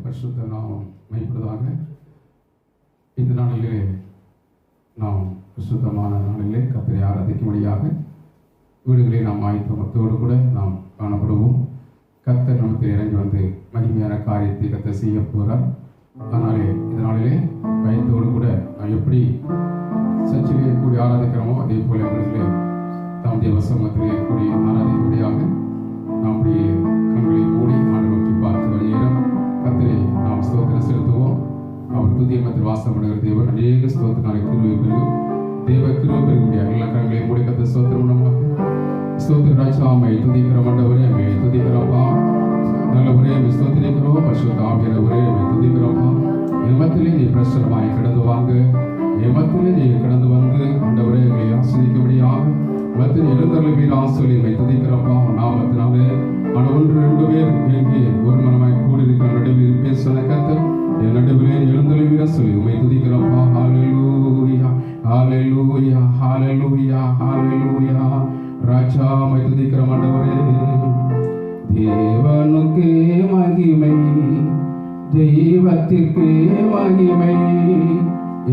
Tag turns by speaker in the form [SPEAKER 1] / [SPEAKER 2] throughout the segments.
[SPEAKER 1] பரிசுத்த நாமம் மைப்படுவதாக. இந்த நாளிலே நாம் பரிசுத்தமான நாளிலே கர்த்தரை ஆராதிக்கும்படியாக வீடுகளில் நாம் ஆயத்தமத்தோடு கூட நாம் காணப்படுவோம். கர்த்தர் நமக்கு இறங்கி வந்து மகிமையான காரியத்தை கர்த்தர் செய்ய போகிறார். அதனாலே இந்த நாளிலே பயத்தோடு கூட நாம் எப்படி சர்ச்சிலே கூடி ஆராதிக்கிறோமோ அதே போல எங்களிலே தாம் தேவ சமூகத்திலே கூடி ஆராதிக்கும்படியாக நாம் அப்படியே கண்களை மூடி ஆண்டு நோக்கி பார்த்து வெளியேறும் கர்த்தரை நாம் ஸ்தோத்திரம் செலுத்துவோம். அவர் துதிய மத்தியில் வாசம் பண்ணுகிற தேவன் அநேக ஸ்தோத்திரங்களை கிருபை பெருகும் தேவ கிருபை பெருக முடியாது. எல்லா கண்களை மூடி கர்த்தர் ஸ்தோத்திரம் நமக்கு ஸ்தோத்திர ராஜாமை துதிக்கிற மண்டவரே அவை துதிக்கிறோப்பா. நல்லவரே ஸ்தோத்திரிக்கிறோம். பரிசுத்த ஆவியானவரே அவை துதிக்கிறோப்பா. எமத்திலே நீ பிரசனமாய் கடந்து வாங்க, எமத்திலே நீ கடந்து வந்து ஆண்டவரே எங்களை ஆசிரிக்கும்படியாக மத்தியில் எழுந்தருளை ஆசிரியை துதிக்கிறப்பா. நாமத்தினாலே ஆனால் 1-2 பேர் எங்கே ஒரு மனமாய் கூடியிருக்கிற நடுவில் பேசுன கர்த்தர் என் நடுவிலே எழுந்தருளை சொல்லி உமை துதிக்கிறப்பா. ஹல்லேலூயா ஹல்லேலூயா ஹல்லேலூயா ஹல்லேலூயா. ராஜா உமை துதிக்கிற ஆண்டவரே. தேவனுக்கே மகிமை, தெய்வத்திற்கே மகிமை,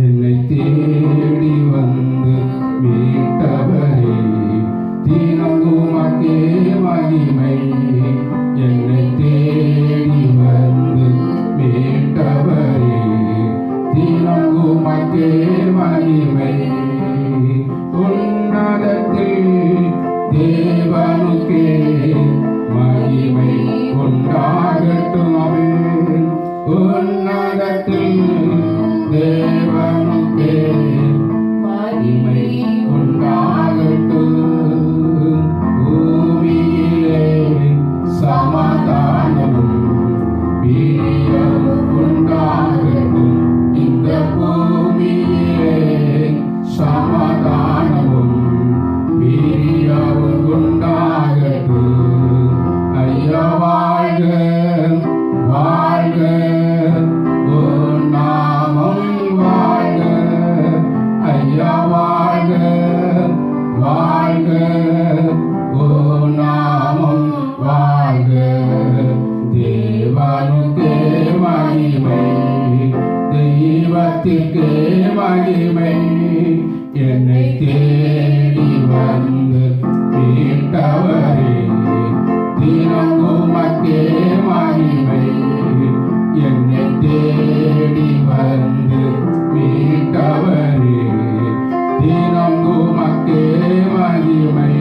[SPEAKER 1] என்னை தேடி வந்து மீட்டவரே. தினம் உமக்கே மகிமை, என்னை தேடி வந்து மீட்டவரே. தினம் உமக்கே மகிமை. உன்னதத்தில் தேவனுக்கே மகிமை உண்டாகட்டும். ஆமென். உன்னதத்தில் தேவனுக்கே மகிமை உண்டாகட்டும். பூமியிலே சமாதானமும் பிரியமும் உண்டாகட்டும். இந்த பூமியிலே சமாதானமும் பிரியமும் உண்டாகட்டும். ஐயா வாழ்க வாழ்க, உன் நாமம் வாழ்க. ஐயா வாழ்க வாழ்க, உன் நாமம் வாழ்க. தேவனுக்கே மகிமை, தெய்வத்திற்கே மகிமை, என்னை தேடி வந்து மீட்டவரே. தினம் உமக்கே மகிமை, என்னை தேடி வந்து மீட்டவரே. தினம் உமக்கே மகிமை.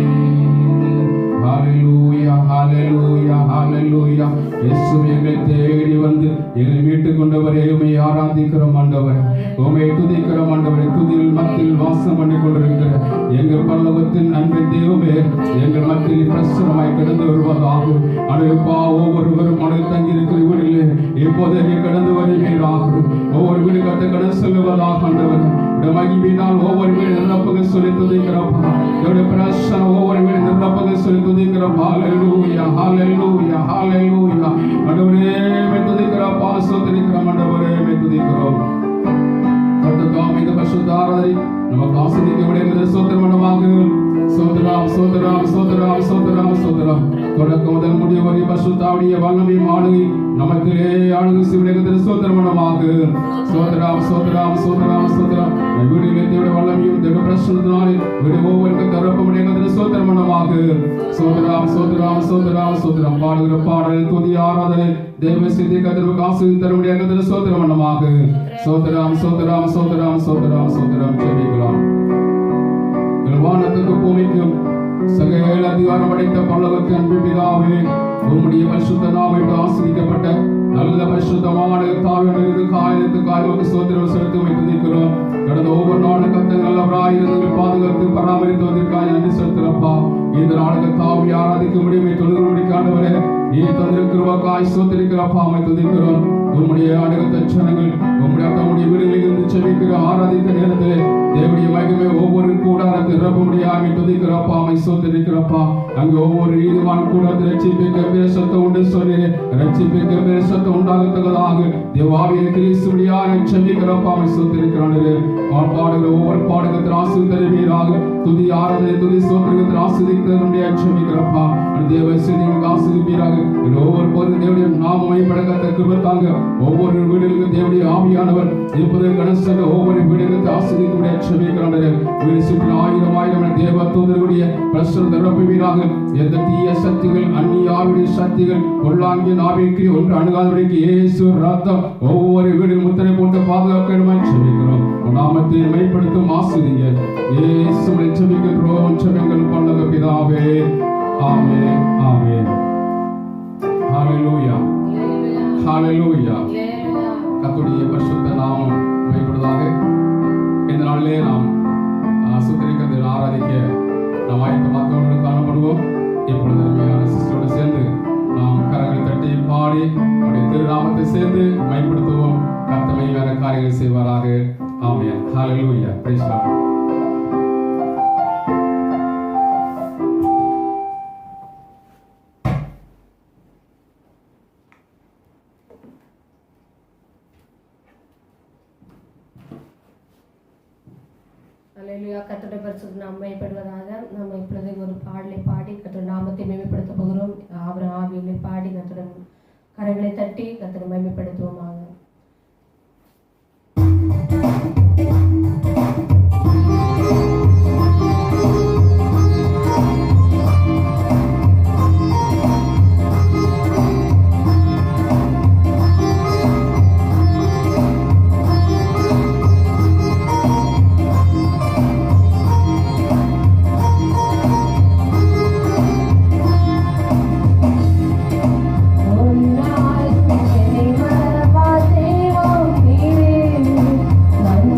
[SPEAKER 1] ஹல்லேலூயா ஹல்லேலூயா ஹல்லேலூயா. இயேசுவே எங்களை தேடி வந்து எங்களை மீட்டுக் கொண்டவரே உம்மை ஆராதிக்கிறோம் ஆண்டவரே. உம்மை துதிக்கிறோம் ஆண்டவரே. துதியில் மத்தியில் வாசம் பண்ணி கொண்டிருக்கிற எங்கள் பரலோகத்தின் அன்பின் தெய்வமே, எங்கள் மத்தியில் பிரசனமாய் கடந்து வருவதாக. அனைப்பா ஒவ்வொருவரும் மனதில் தங்கி இருக்கிற வீடிலே இப்போதைக்கு கடந்து வருவீராக. ஒவ்வொரு வீடு கட்ட கடந்து செல்வதாக ஆண்டவரே. மகிமையினால் ஒவ்வொரு வீடு நிரப்பக சொல்லி துதிக்கிறப்பா. என்னுடைய பிரசனம் ஒவ்வொரு வீடு நிரப்பக சொல்லி துதிக்கிறப்பா. ஹல்லேலூயா ஹல்லேலூயா ஹல்லேலூயா. ஆண்டவரே மே துதிக்கிறப்பா. ஸ்தோத்திரிக்கிறோம் ஆண்டவரே மே துதிக்கிறோம். கர்த்தர் இந்த பரிசுத்த ஆராதனை நமக்கு ஆசீர்வதிக்கப்படுகிறது. ஸ்தோத்திரமாக ஸ்தோத்திரம் ஸ்தோத்திரம் ஸ்தோத்திரம் ஸ்தோத்திரம் ஸ்தோத்திரம். தொடக்கம் முதல் முடிவு வரை பரிசுத்தாவிய வல்லமையும் ஆளுகை நமக்கிலே ஆளுகை சிவனேகத்தின் ஸ்தோத்திரமாக. ஸ்தோத்திரம் ஸ்தோத்திரம் ஸ்தோத்திரம் ஸ்தோத்திரம். வீடுகளை தேவ வல்லமையும் தேவ பிரசன்னத்தினாலே வீடு ஒவ்வொருக்கும் தரப்பமுடையகத்தின் ஸ்தோத்திரமாக. ஸ்தோத்திரம் ஸ்தோத்திரம் ஸ்தோத்திரம் ஸ்தோத்திரம். பாடுகிற பாடல் துதி ஆராதனை தேவ செய்தி கதிர்வுக்கு ஆசீர்வதி தரமுடையகத்தின் ஸ்தோத்திரமாக. ஸ்தோத்திரம் ஸ்தோத்திரம் ஸ்தோத்திரம் ஸ்தோத்திரம் ஸ்தோத்திரம். செபிக்கலாம். வானத்துக்கு பூமிக்கும் சகல அதிகாரம் படைத்த பரலோகத்தின் அன்பின் பிதாவே, உம்முடைய பரிசுத்த நாமத்தால் ஆசீர்வதிக்கப்பட்ட நல்ல பரிசுத்தமான தாவியனுக்கு காயத்துக்கு ஸ்தோத்திரம் செலுத்தி வைத்திருக்கிறோம். கடந்த ஒவ்வொரு நாளும் கர்த்தர் நல்லவராய் இருந்து பாதுகாத்து பராமரித்து வந்திருக்காய் நன்றி செலுத்துறப்பா. இந்த நாளுக்கு தாவி ஆராதிக்க முடியுமே தொழுகிறபடிக்காண்டவரே நீ தந்திருக்கிறவாய் ஸ்தோத்திரிக்கிறப்பா. அமை துதிக்கிறோம். உம்முடைய அடகத்த ஜனங்கள் தம்முடைய வீடுகளில் இருந்து செபிக்கிற ஆராதிக்க நேரத்திலே தேவனுடைய மகிமை ஒவ்வொரு கூடாரத்தில் நிரப்ப முடியாம துதிக்கிறப்பா. அமை ஸ்தோத்திரிக்கிறப்பா. அங்கே ஒவ்வொரு நீதிமான் கூடாரத்தில் ரட்சிப்பை கம்பீர சத்தம் உண்டு சொல்லி ரட்சிப்பை கம்பீர சத்தம் உண்டாகத்தக்கதாக தேவாவியை கிறிஸ்துவியாக செபிக்கிறப்பா. அமை ஸ்தோத்திரிக்கிறானே. பாடுகிற ஒவ்வொரு பாடகத்தில் ஆசீர்வதி தருவீராக. துதி ஆராதனை துதி ஸ்தோத்திரத்தில் ஆசீர்வதிக்க செபிக்கிறப்பா. தேவ செய்திகளுக்கு ஆசீர்வதிப்பீராக. ஒவ்வொரு போதும் தேவனுடைய நாமம் மையப்படக்க கிருபை தாங்க. ஒவ்வொரு வீடுகளுக்கும் தேவனுடைய ஆவியானவர் இருப்பதை கணசங்க ஒவ்வொரு வீடுகளுக்கு ஆசிரியர்களுடைய செபிக்கிறார்கள். வீடு சுற்றி ஆயிரம் ஆயிரம் தேவ தூதர்களுடைய பிரசன்ன நிரப்புவீராக. எந்த தீய சக்திகள் அந்நிய ஆவிய சக்திகள் பொல்லாங்கிய ஆவிக்கு ஒன்று அணுகாதவர்களுக்கு இயேசு ரத்தம் ஒவ்வொரு வீடுகள் முத்திரை போட்டு பாதுகாக்கணுமாய் செபிக்கிறோம். நாமத்தை மையப்படுத்தும் ஆசிரிய இயேசுவை செபிக்கின்றோம். செபங்கள் பண்ணக பிதாவே. ஆமென் ஆமென். ஹalleluya ஹalleluya. கர்த்தருடைய பரிசுத்த நாமம் மையப்படுவதாக. இந்த நாளிலே நாம் சுத்திரிக்கத்தை ஆராதிக்க நாம் ஆயத்தமாக காணப்படுவோம். இப்பொழுது அருமையான சிஸ்டரோடு சேர்ந்து நாம் கரங்களை தட்டி பாடி அவருடைய திருநாமத்தை சேர்ந்து மையப்படுத்துவோம். கர்த்தர் வேற காரியங்கள் செய்வாராக. ஆமென். ஹalleluya. praise God.
[SPEAKER 2] அல்லேலூயா. கர்த்தருடைய பரிசுத்த நாமம் மையப்படுவதாக. நாம் இப்பொழுது ஒரு பாடலை பாடி கர்த்தருடைய நாமத்தை மேம்படுத்த போகிறோம். ஆவியிலே பாடி கர்த்தருடைய கரங்களை தட்டி கர்த்தரை மேம்படுத்துவோமாக.
[SPEAKER 3] நான்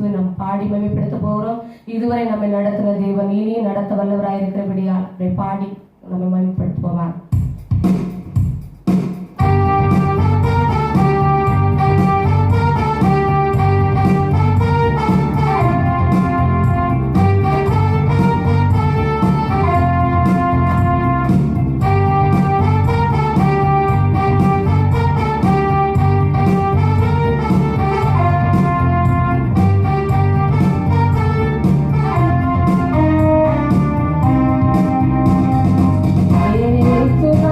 [SPEAKER 2] சொல்லி நாம் பாடி மகிமைப்படுத்த போகிறோம். இதுவரை நம்மை நடத்தின தேவன் இனியும் நடத்த வல்லவராய் இருக்கிறபடியால் அவரை பாடி நம்மை மகிமைப்படுத்துவார். Yesu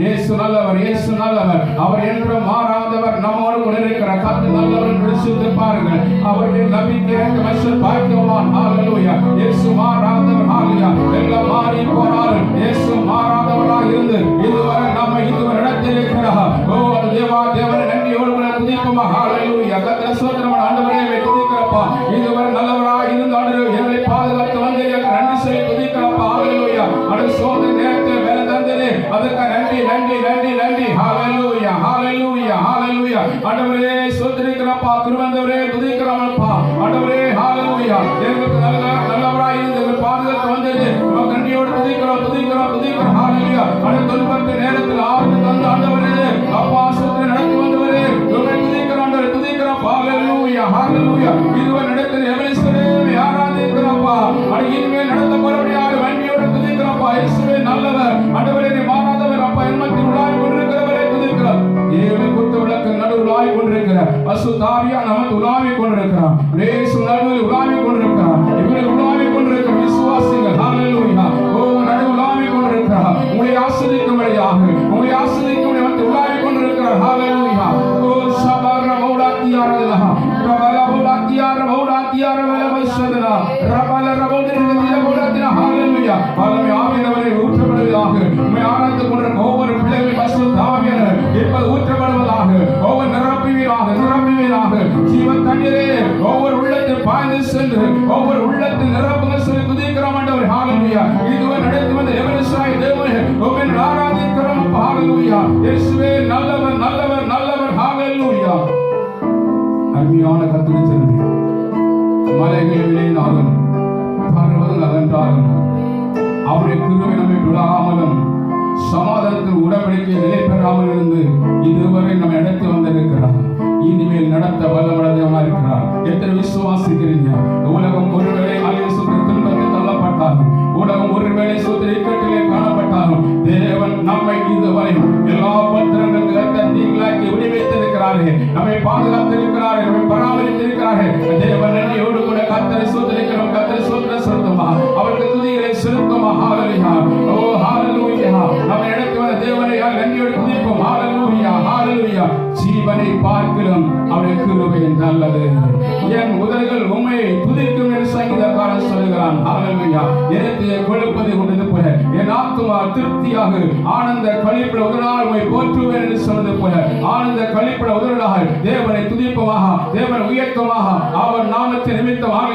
[SPEAKER 1] இயேசு நல்லவர், இயேசு நல்லவர். அவர் என்றும் மாறாதவர், நம்மோடு கூட இருக்கிறார். கர்த்தர் நல்லவர் என்று சொல்லுவார்கள். அவருடைய நம்பிக்கைக்கு மனுஷன் பாக்கியவான். ஹalleluya. இயேசு மாறாதவர். ஹalleluya. எல்லாம் மாறி போனாலும் இயேசு மாறாதவராக இருந்து இதுவரை நம்மை இதுவரை நடத்தியிருக்கிறார். ஓ தேவா, தேவனை நன்றியோடு கூட துதிப்போமா. ஹalleluya. கர்த்தர் ஸ்தோத்திரம். ஆண்டவரே துதிக்கிறப்பா. இதுவரை நல்லவராக இருந்து ஆண்டவரே எங்களை பாதுகாத்து வந்தீர்கள். நன்றி சொல்லி துதிக்கிறப்பா. ஹalleluya. அடுத்த சோதனை நேரத்தில் வேலை தந்ததே அதற்கு நன்றி நன்றி நன்றி நன்றி. ஹalleluya ஹalleluya ஹalleluya. ஆண்டவரே ஸ்தோத்திரிக்கிறப்பா. திருவந்தவரே துதிக்கிறோம்ப்பா. ஆண்டவரே ஹalleluya. எங்களுக்கு நல்லவராய் இருந்து பாதுகாத்து வந்தது உமக்கு நன்றியோடு துதிக்கிறோம் துதிக்கிறோம் துதிக்கிறோம். ஹalleluya. அடுத்த துன்பத்து நேரத்தில் ஆறுதல் தந்த ஆண்டவரே அப்பா ஸ்தோத்திரம் நடத்தி வந்தவரே உம்மை துதிக்கிறோம் ஆண்டவரே துதிக்கிறோம். ஹalleluya ஹalleluya. இதுவரை நடக்கிற எவனேஸ்வரே ஆராதிக்கிறோம்ப்பா. இனிமேல் நடத்த போறபடியாக நன்றியோடு துதிக்கிறோம்ப்பா. இயேசுவே நல்லவர். ஆண்டவரே நீ மாறாதவர் அப்பா. என்மத்தில் உலாவிக் கொண்டிருக்கிறவரே துதிக்கிறோம். ஏழு குத்து விளக்கு நடுவில் உலாவிக் கொண்டிருக்கிற பசுத்தாவியா நமக்கு உலாவிக் கொண்டிருக்கிறான். இயேசு நடுவில் உலாவிக் கொண்டிருக்கிறான். இவரை உலாவிக் கொண்டிருக்கிற விசுவாசிகள் ஹalleluya. ஓ நடுவில் உலாவிக் கொண்டிருக்கிறார். உங்களை ஆசீர்வதிக்கும்படியாக உங்களை ஆசீர்வதிக்கும்படி வந்து உலாவிக் கொண்டிருக்கிறார். ஹalleluya. ஓ சபர மௌலாத்தியாரலஹ ரபல மௌலாத்தியார மௌலாத்தியார வலமஸ்தனா ரபல ரபோதிரதில மௌலாத்தினா. ஹalleluya. பலமே ஆவியானவரே ஊற்றப்படுவதாக. உம்மை ஆராதித்துக் கொண்டிருக்கிற ஒவ்வொரு பிள்ளைகளும் பசுத்தாவியானவர் இப்போது ஊற்றப்படுவதாக. ஒவ்வொரு நிரப்புவீராக ஜீவ தண்ணீரே ஒவ்வொரு உள்ளத்தில் பாய்ந்து சென்று ஒவ்வொரு உள்ளத்தில் நிரப்புங்கள் சொல்லி துதிக்கிறோம் ஆண்டவரே. ஹalleluya. இதுவரை நடத்தி வந்த எவனேஸ்வராய் தேவனே உம்மை ஆராதிக்கிறோம். ஹalleluya. இயேசுவே நல்லவர் நல்லவர் நல்லவர். ஹalleluya. அருமையான கர்த்தருடைய ஜனமே, மலைகள் விளைந்தாலும் பர்வதங்கள் அகன்றாலும் அவருடைய கிருபை நம்மை விடாமலும் சமாதானத்தின் உடன்படிக்கை நிலை பெறாமல் இருந்து இதுவரை நம்ம நடத்தி வந்திருக்கிறார். இனிமேல் நடத்த வல்லமடைந்தவனா இருக்கிறார். எத்தனை விசுவாசிக்கிறீங்க? உலகம் ஒருவேளை துன்பத்தில் தள்ளப்பட்டாலும் உலகம் ஒருவேளை சூத்திர இக்கட்டிலே காணப்பட்டாலும் தேவன் நம்மை இதுவரை எல்லா பத்திரங்களுக்கு நீங்களாக்கி விடுவித்திருக்கிறார்கள். நம்மை பாதுகாத்திருக்கிறார்கள். நம்மை பராமரித்திருக்கிறார்கள். தேவன் நன்றியோடு கூட கர்த்தரை சோதரிக்கிறோம். கர்த்தரை சோதனை செலுத்துமா. அவருக்கு துதிகளை செலுத்துமா. ஹalleluya. ஓ ஹalleluya. நம்ம எடுத்து வந்த தேவனை நன்றியோடு துதிப்போம். ஹalleluya ஹalleluya. ஜீவனை பார்க்கிறோம் அவருடைய கிருபை நல்லது. என் உதடுகள் உம்மை துதிக்கும் என்று சங்கீதக்காரன் சொல்கிறான். ஹalleluya. எனக்கு கொழுப்பதை கொண்டது போல என் ஆத்துமா திருப்தியாக ஆனந்த களிப்புட உதடால் உம்மை போற்றுவேன் என்று சொன்னது போல ஆனந்த களிப்புட உதடால் தேவனை துதிப்பமாக தேவனை உயர்த்தமாக அவர் நாமத்தை நிமித்தமாக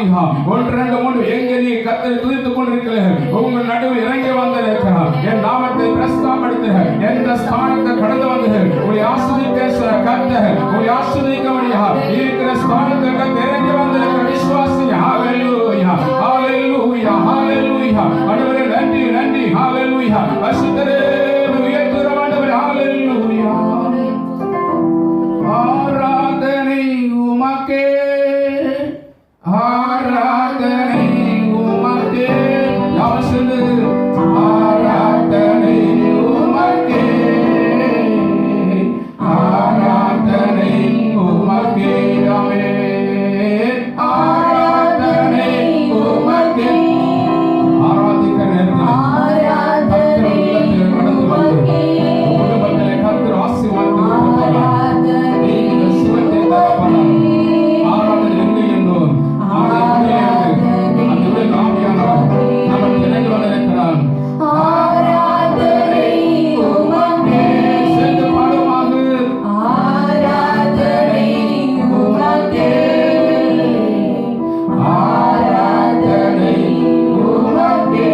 [SPEAKER 1] 1 2 3 எங்கே நீ கர்த்தரை துதித்துக் கொண்டிருக்கிறீர்கள் உங்கள் நடுவில் இறங்கி வந்திருக்கிறார். என் நாமத்தை பிரஸ்தாபப்படுத்துகிற எந்த ஸ்தானத்தை கடந்து வந்து உங்களை ஆசீர்வதிக்க கர்த்தர் உங்களை ஆசீர்வதிக்க முடியாது. இருக்கிற ஸ்தானத்துக்கு இறங்கி வந்திருக்கிற விசுவாசி ஹalleluya ஹalleluya ஹalleluya. ஆண்டவரே நன்றி நன்றி ஹalleluya. பரிசுத்தரே உயர்த்துகிறோம் ஆண்டவரே ஹalleluya. ஆராதனை உமக்கே ஆராதனை உமக்கே. யார் சொல்லு ஆராதனை உமக்கே ஆராதனை உமக்கே. ஆமென். ஆராதனை உமக்கே. ஆராதிக்கிற நேரத்தில் குடும்பத்திலே கர்த்தர் ஆசீர்வாதத்தை நீங்கள் சுகத்தை தரப்படும். ஆராதனை எங்கு என்றோம் அந்த ஆவியானவர் நமக்கு இறங்கி வந்திருக்கிறார். ஆராதனை உமக்கே. சேர்ந்து பாடுமாக ஆராதனை உமக்கே ஆராதனை உமக்கே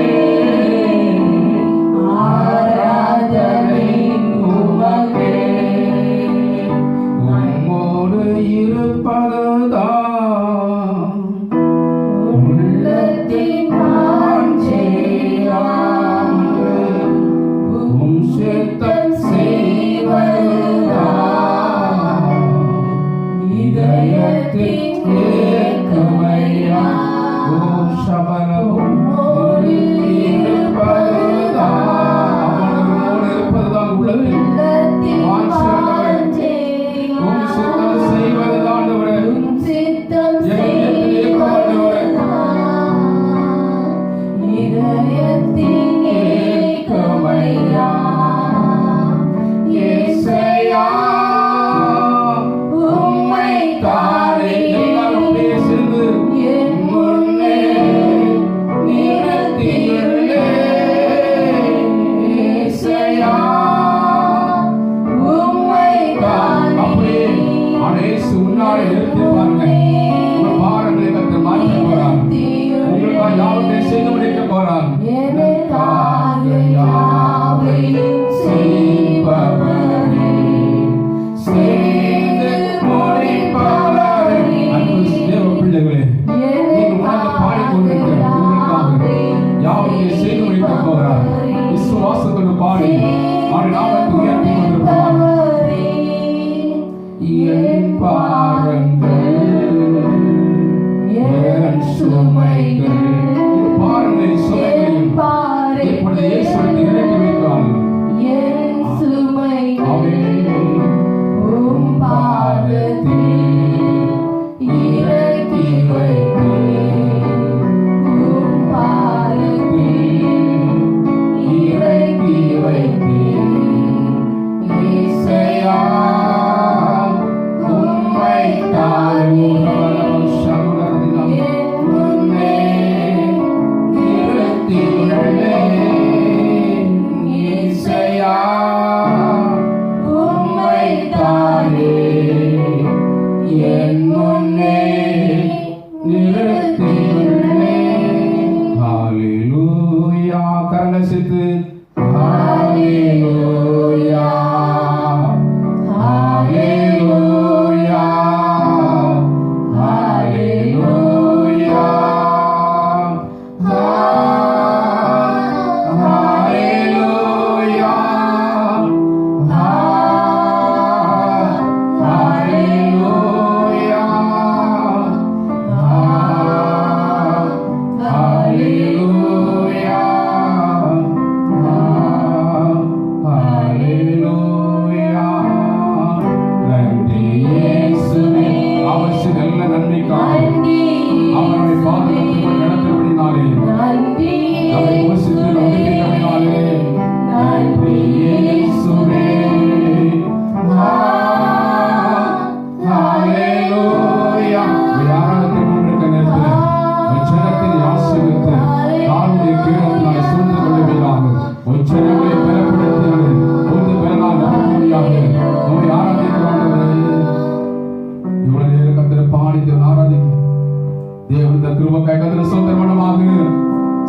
[SPEAKER 1] ஆராதனை உமக்கே. உம்மோடு இருப்பதுதான் உள்ளத்தின் வாஞ்சையானது. உம் சித்தம் செய்வதுதான் இதயத்தின் ஏக்கமையா. ஓம் சபலம் உம்மோடு இருப்பதுதான் அவனோடு இருப்பதுதான் உள்ளத்தின் வாஞ்சை. உம் சித்தம் செய்வதுதான் ஆண்டவரே.
[SPEAKER 2] இதயத்தின் ஏக்கமையா.
[SPEAKER 1] இயேசையா உம்மை தானே. எல்லாரும் பேசுது என் முன்னே நிறுத்தியுள்ளேன். இயேசையா உம்மை தானே. அப்படியே இயேசு முன்னாடி நிறுத்தி பாருங்க. உங்க பாரங்களை கர்த்தர் மாற்ற போறார். உங்களுக்காக யாவற்றை செய்து முடிக்க போறார். எனக்காக யாவையும் செய்பவரே செய்து முடிப்பவரே. அன்பு தேவ பிள்ளைகளே, நீங்கள் உணர்ந்து பாடிக்கொண்டிருக்கிற உங்களுக்காக யாவற்றை செய்து முடிக்க போறார். விசுவாசத்தோடு பாடி அவருடைய நாமத்தை உயர்த்தி கொண்டிருக்கிறார். என் பாரங்கள் என் சுமைகள். இது பாருங்கள் சுமைகளையும் இப்பொழுது இயேசுவிற்கு இறக்கி வைத்தால்
[SPEAKER 2] என் சுமை
[SPEAKER 1] ஆமென்.
[SPEAKER 2] உம் பாதத்தில் இறக்கி வைத்தேன். உம் பாதத்தில் இறக்கி வைத்தேன்.
[SPEAKER 1] இயேசையா உம்மை தாழ்த்தி
[SPEAKER 2] என் முன்னே
[SPEAKER 1] நிறுத்தியுள்ளேன். இயேசையா உம்மை தானே என் முன்னே நிறுத்தியுள்ளேன். ஹalleluya. கரங்கசித்து ஹalleluya ஹalleluya ஹalleluya ஹalleluya ஹalleluya ஹalleluya ஹalleluya. நன்றி இயேசுவே. அவர் செய்த நல்ல நன்மைக்காக அவருடைய பாதத்துக்குள் நடந்தபடினாலே நம்மை போஷித்து நம்பிக்கையினாலே நன்றி இயேசுவே. ஹalleluya. யாராவது கொண்டிருக்க நேரத்தில் உச்சரத்தை ஆசீர்வதித்து தாழ்வுடைய கீழத்தினாலே சூழ்ந்து கொள்ளுவீராக. உச்சரங்களை பெறப்படுத்தினாலே சூழ்ந்து பெறலாம் நம்பிக்கையாக உங்களை ஆராதிக்கிறார்கள். இவ்வளவு நேரம் கர்த்தரை பாடி ஆராதிக்க தேவனுடைய கிருபைக்காக கர்த்தரை ஸ்தோத்திரமாக.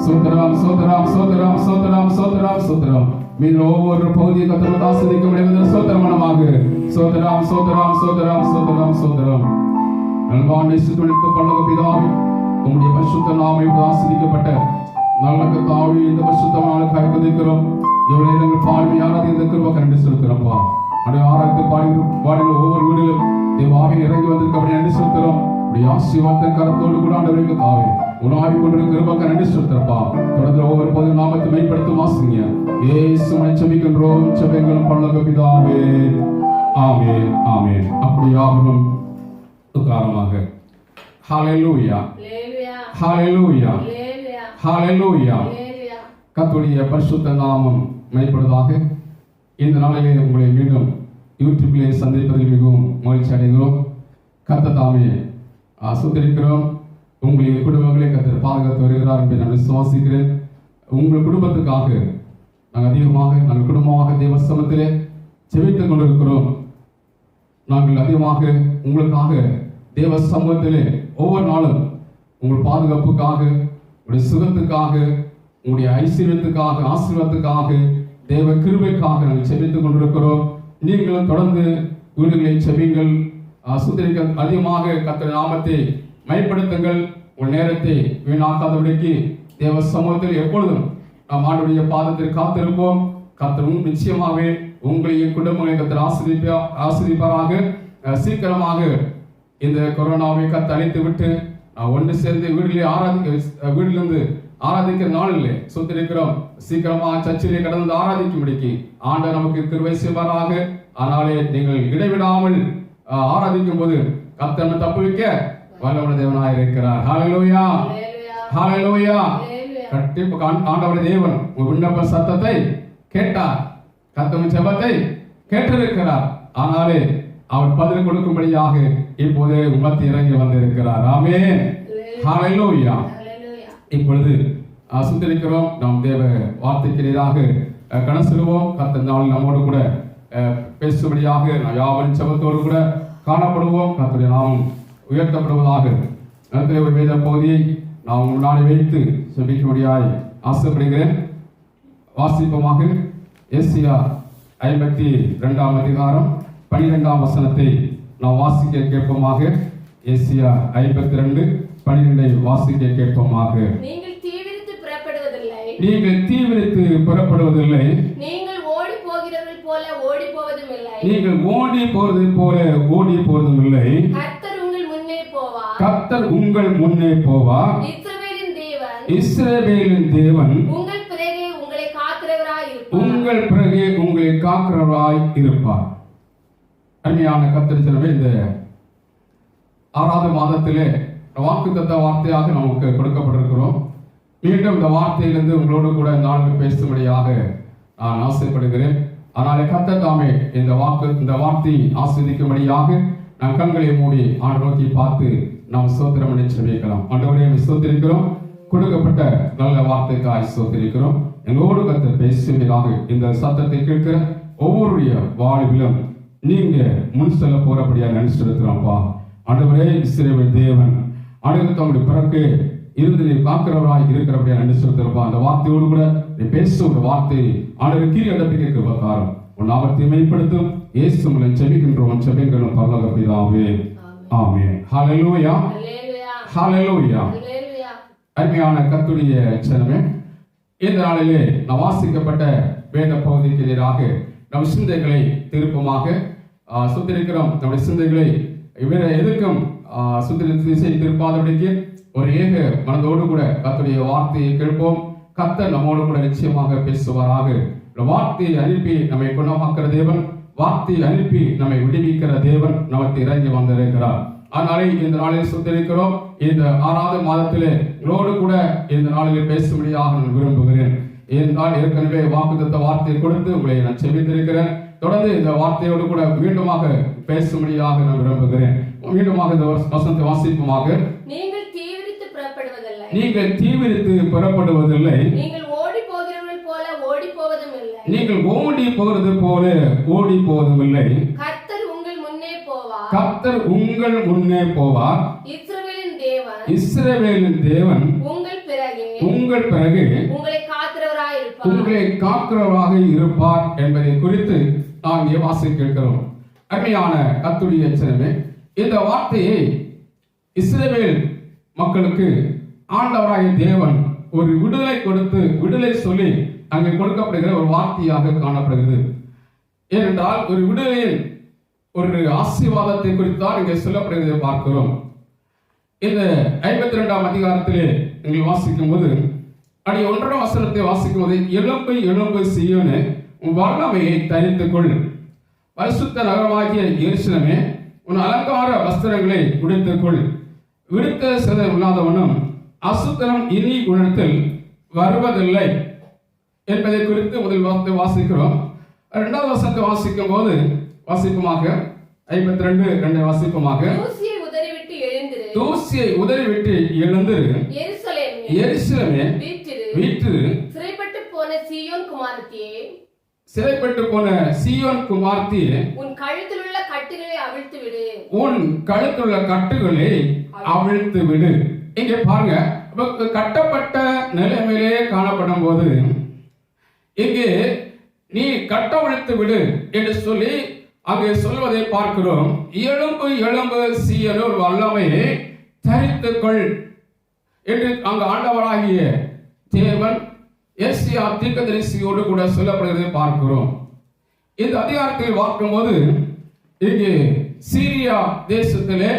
[SPEAKER 1] ஸ்தோத்திரம் ஸ்தோத்திரம் ஸ்தோத்திரம் ஸ்தோத்திரம் ஸ்தோத்திரம் ஸ்தோத்திரம். மீண்டும் ஒவ்வொரு பகுதியை கர்த்தரை ஆசீர்வதிக்க முடியாது. ஸ்தோத்திரமாக சோதரம் சோதரம் சோதரம் சோதரம் சோதரம் நல்வான் நேசித்துழைத்த பரலோக பிதாவே, உம்முடைய பரிசுத்த நாமம் ஆசீர்வதிக்கப்பட்ட நல்ல கர்த்தாவே, இந்த பரிசுத்தமான காய்கறிக்கிறோம். எவ்வளவு நேரங்கள் பாடி ஆராதி இந்த கிருபை கண்டு செலுத்துறோம்ப்பா. அப்படியே ஆராய்ந்து பாடுகிற ஒவ்வொரு வீடுகளும் தேவாவை இறங்கி வந்திருக்க நன்றி செலுத்துறோம். உடைய ஆசீர்வாதத்தை கரத்தோடு கூட ஆண்டவருக்கு தாவே உணவாவி கொண்டிருக்கிற கிருபை நன்றி செலுத்துறப்பா. தொடர்ந்து ஒவ்வொரு பொது நாமத்தை மேம்படுத்தும் ஆசிரியா இயேசுவை ஜெபிக்கின்றோம். ஜெபங்களும் பரலோக பிதாவே. ஆமென் ஆமென். அப்படியாகும் உட்காரமாக. ஹalleluya ஹalleluya ஹalleluya. கர்த்தருடைய பரிசுத்த நாமம் மகிமைப்படுவதாக. இந்த நாளிலே உங்களை மீண்டும் யூடியூபிலே சந்திப்பதில் மிகவும் மகிழ்ச்சி அடைகிறோம். கர்த்தர் தாமே ஆசீர்வதிக்கிறோம். உங்களுடைய குடும்பங்களை கர்த்தர் பாதுகாத்து வருகிறார் என்று நான் விசுவாசிக்கிறேன். உங்கள் குடும்பத்துக்காக நாங்கள் குடும்பமாக தேவ சமூகத்திலே ஜெபித்துக் கொண்டிருக்கிறோம். நாங்கள் அதிகமாக உங்களுக்காக தேவ சமூகத்திலே ஒவ்வொரு நாளும் உங்கள் பாதுகாப்புக்காக, உங்களுடைய சுகத்துக்காக, உங்களுடைய ஐஸ்வர்யத்துக்காக, ஆசீர்வாதத்துக்காக, தேவ கிருபைக்காக நாங்கள் ஜெபித்துக் கொண்டிருக்கிறோம். நீங்களும் தொடர்ந்து வீடுகளை ஜெபிங்கள். சுதரிக்க அதிகமாக கர்த்தருடைய நாமத்தை மைப்படுத்துங்கள். உங்கள் நேரத்தை வீணாக்காதபடிக்கு தேவ சமூகத்தில் எப்பொழுதும் நாம் ஆண்டவருடைய பாதத்தில் காத்திருப்போம். கர்த்தர் நிச்சயமாகவே உங்களையும் குடும்பங்களை கர்த்தர் ஆசீர்வதிப்பாராக. சீக்கிரமாக இந்த கொரோனாவை கர்த்தர் அழித்து விட்டு ஒன்று சேர்ந்து வீட்டிலிருந்து ஆராதிக்கிற நாளிலே சுத்திருக்கிறோம். சீக்கிரமாக சர்ச்சிலே கடந்து ஆராதிக்கும்படிக்கு ஆண்டவர் நமக்கு கிருபை செய்வாராக. ஆனாலே நீங்கள் இடைவிடாமல் ஆராதிக்கும் போது கர்த்தர் தப்புவிக்க வல்லவருடைய தேவனாய் இருக்கிறார். ஹalleluya ஹalleluya. ஆண்டவருடைய தேவன் விண்ணப்ப சத்தத்தை கேட்டார், கர்த்தரின் ஜெபத்தை கேட்டிருக்கிறார். ஆனாலே அவர் பதில் கொடுக்கும்படியாக இப்போது உமக்கு இறங்கி வந்திருக்கிறார். ஆமென் ஹalleluya. இப்பொழுது சுத்திரிக்கிறோம். நாம் தேவ வார்த்தைக்கு நேராக கண் செல்வோம். கர்த்தர் நாள் நம்மோடு கூட பேசும்படியாக யாவரின் ஜெபத்தோடு கூட காணப்படுவோம். கர்த்தருடைய நாமம் உயர்த்தப்படுவதாக. நேரத்தில் ஒரு வேத பகுதியை நாம் முன்னாடி வைத்து ஜெபிக்கும்படியாய் ஆசைப்படுகிறேன். வாசிப்பமாக ஏசியா 52 அதிகாரம் 12 வசனத்தை நாம் வாசிக்க கேட்போமாக. ஏசியா 52:12 வாசிக்க கேட்போமாக.
[SPEAKER 2] நீங்கள் தீவிரித்து புறப்படுவதில்லை,
[SPEAKER 1] நீங்கள் தீவிரித்து புறப்படுவதில்லை,
[SPEAKER 2] நீங்கள் ஓடி போகிறவர்கள் போல ஓடி போவதும் இல்லை,
[SPEAKER 1] நீங்கள் ஓடி போறது போல ஓடி போவதும் இல்லை.
[SPEAKER 2] கர்த்தர் உங்கள் முன்னே போவார்,
[SPEAKER 1] கர்த்தர் உங்கள் முன்னே போவார். இஸ்ரவேலின் தேவன்
[SPEAKER 2] உங்கள் பிறகே உங்களை காக்கிறவராய் இருப்பார்,
[SPEAKER 1] உங்கள் பிறகே உங்களை காக்கிறவராய் இருப்பார். அருமையான கர்த்தர் ஜனமே, இந்த 6வது மாதத்திலே வாக்குத்தத்த வார்த்தையாக நமக்கு கொடுக்கப்பட்டிருக்கிறோம். மீண்டும் இந்த வார்த்தையிலிருந்து உங்களோடு கூட நான்கு பேசும்படியாக நான் ஆசைப்படுகிறேன். ஆனால் கர்த்தர் தாமே இந்த வார்த்தையை ஆஸ்வதிக்கும்படியாக நாம் கண்களை மூடி ஆண்டு நோக்கி பார்த்து நாம் ஸ்தோத்திரம் பண்ணி ஜெபிக்கலாம். ஆண்டவரே, ஸ்தோத்திரிக்கிறோம். கொடுக்கப்பட்ட நல்ல வார்த்தைக்காய் ஸ்தோத்திரிக்கிறோம். எங்களோடு கர்த்தர் பேசுவதாக இந்த சத்தத்தை கேட்கிற ஒவ்வொருடைய வாழ்விலும் நீங்க முன் செல்ல போறபடியா நினைச்சிருக்கிறோம்ப்பா. ஆண்டவரே, இஸ்ரவேல் தேவன் ஆண்டவர் தம்முடைய பிறகு இருந்து நீ காக்கிறவராய் இருக்கிறபடியா நினைச்சிருக்கிறப்பா. அந்த வார்த்தையோடு கூட நீ பேசுகிற வார்த்தை ஆண்டவர் கீழே இடத்துக்கு காரம் உன் நாமத்தை மேம்படுத்தும். இயேசு மூலம் ஜெபிக்கின்றோம். ஜெபங்களும் பரலோக பிதாவே. ஆமென். ஹalleluya ஹalleluya. அருமையான கர்த்தருடைய ஜனமே, இந்த நாளிலே நாம் வாசிக்கப்பட்ட வேத பகுதிக்கு எதிராக நம் சிந்தைகளை திருப்பமாக சுத்திரிக்கிறோம். நம்முடைய சிந்தைகளை வேற எதுக்கும் திசை திருப்பாதபடிக்கு ஒரு ஏக மனதோடு கூட கர்த்தருடைய வார்த்தையை கேட்போம். கர்த்தர் நம்மோடு கூட நிச்சயமாக பேசுவாராக. வார்த்தையை அனுப்பி நம்மை குணமாக்குற தேவன், வார்த்தையை அனுப்பி நம்மை விடுவிக்கிற தேவன் நமக்கு இறங்கி வந்திருக்கிறார். அதனாலே இந்த நாளில் சுத்திரிக்கிறோம். இந்த 6வது மாதத்திலே உங்களோடு கூட இந்த நாளில் பேசும்படியாக நான் விரும்புகிறேன். ஏனென்றால் ஏற்கனவே வாக்குத்தத்த வார்த்தையை கொடுத்து உங்களை நான் செபித்திருக்கிறேன். தொடர்ந்து இந்த வார்த்தையோடு கூட மீண்டுமாக பேசும்படியாக நான் விரும்புகிறேன். மீண்டுமாக இந்த வசனத்தை வாசிப்புமாக.
[SPEAKER 2] நீங்கள் தீவிரித்து புறப்படுவதில்லை,
[SPEAKER 1] நீங்கள் தீவிரித்து புறப்படுவதில்லை,
[SPEAKER 2] நீங்கள் ஓடி போகிறவர்கள் போல ஓடி போவதும் இல்லை,
[SPEAKER 1] நீங்கள் ஓடி போகிறது போல ஓடி போவதும் இல்லை.
[SPEAKER 2] கர்த்தர் உங்கள் முன்னே போவார்,
[SPEAKER 1] கர்த்தர் உங்கள் முன்னே போவார். இஸ்ரவேலின் தேவன் உங்கள் பிறகு உங்களை காக்கிறவராக இருப்பார் என்பதை குறித்து நாம் வாசிக்க கேட்கிறோம். அருமையான கர்த்தருடைய எச்சரிக்கை. இந்த வார்த்தையை இஸ்ரவேல் மக்களுக்கு ஆண்டவராகிய தேவன் ஒரு விடுதலை கொடுத்து விடுதலை சொல்லி அங்கே கொடுக்கப்படுகிற ஒரு வார்த்தையாக காணப்படுகிறது. ஏனென்றால் ஒரு விடுதலையில் ஒரு ஆசீர்வாதத்தை குறித்தான் இங்கே சொல்லப்படுகிறதை பார்க்கிறோம். இந்த 52ஆம் அதிகாரத்திலே நீங்கள் வாசிக்கும் போது 1ஆம் வசனத்தை வாசிக்கும் போது, எழும்பு எழும்பு சீயோனே, உன் வல்லமையை தரித்துக்கொள், பரிசுத்த நகரமாகிய எருசலேமே, உன் அலங்கார வஸ்திரங்களை உடுத்துக்கொள், விடுத்த சிதை இல்லாதவனும் அசுத்தனம் இனி உணர்த்தில் வருவதில்லை என்பதை குறித்து முதல் வார்த்தை வாசிக்கிறோம். 2வது வசனத்தை வாசிக்கும் போது வாசிப்புமாக 52 வாசிப்புமாக, தூசியை உதறிவிட்டு எழுந்திரு, எருசலேமே வீற்றிரு,
[SPEAKER 2] சிறைப்பட்டு போன சீயோன் குமாரத்தியே,
[SPEAKER 1] சிறைப்பட்டு போன சீயோன் குமாரத்தியே,
[SPEAKER 2] உன் கழுத்தில் உள்ள கட்டுகளை அவிழ்த்து விடு,
[SPEAKER 1] உன் கழுத்தில் உள்ள கட்டுகளை அவிழ்த்து விடு. இங்கே பாருங்க, கட்டப்பட்ட நிலைமையிலே காணப்படும் போது இங்கே நீ கட்டவிழ்த்து விடு என்று சொல்லி அங்கே சொல்வதை பார்க்கிறோம். எழும்பு எழும்பு சீயோனே, ஒரு வல்லமையை தரித்துக்கொள் என்று அங்கு ஆண்டவராகிய தேவன் எஸ்ஐயா தீர்க்கதரிசியோடு கூட சொல்லப்படுவதை பார்க்கிறோம். இந்த அதிகாரத்தில் பார்க்கும்போது இங்கே சீரியா தேசத்திலே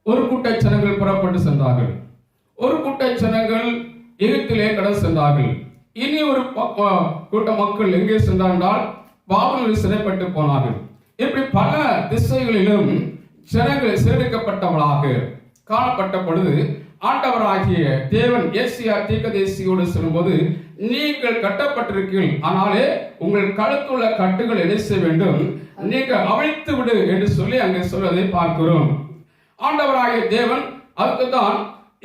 [SPEAKER 1] ஒரு கூட்ட ஜனங்கள் புறப்பட்டு சென்றார்கள். ஒரு கூட்ட ஜனங்கள் எகிப்திலே கடந்து சென்றார்கள். இனி ஒரு கூட்ட மக்கள் எங்கே சென்றால் பாபிலோனில் சிறைப்பட்டு போனார்கள். இப்படி பல திசைகளிலும் ஜனங்கள் சிறைக்கப்பட்டவர்களாக காணப்பட்ட பொழுது ஆண்டவராகிய தேவன் எஸ்ஐயா தீர்க்கதரிசியோடு சொல்லும்போது, நீங்கள் கட்டப்பட்டிருக்கீர்கள், ஆனாலே உங்கள் கழுத்துள்ள கட்டுகள் என்ன செய்ய வேண்டும், நீங்கள் அவிழ்த்து விடு என்று சொல்லி அங்கே சொல்வதை பார்க்கிறோம். ஆண்டவராகிய தேவன் அதுக்கு தான்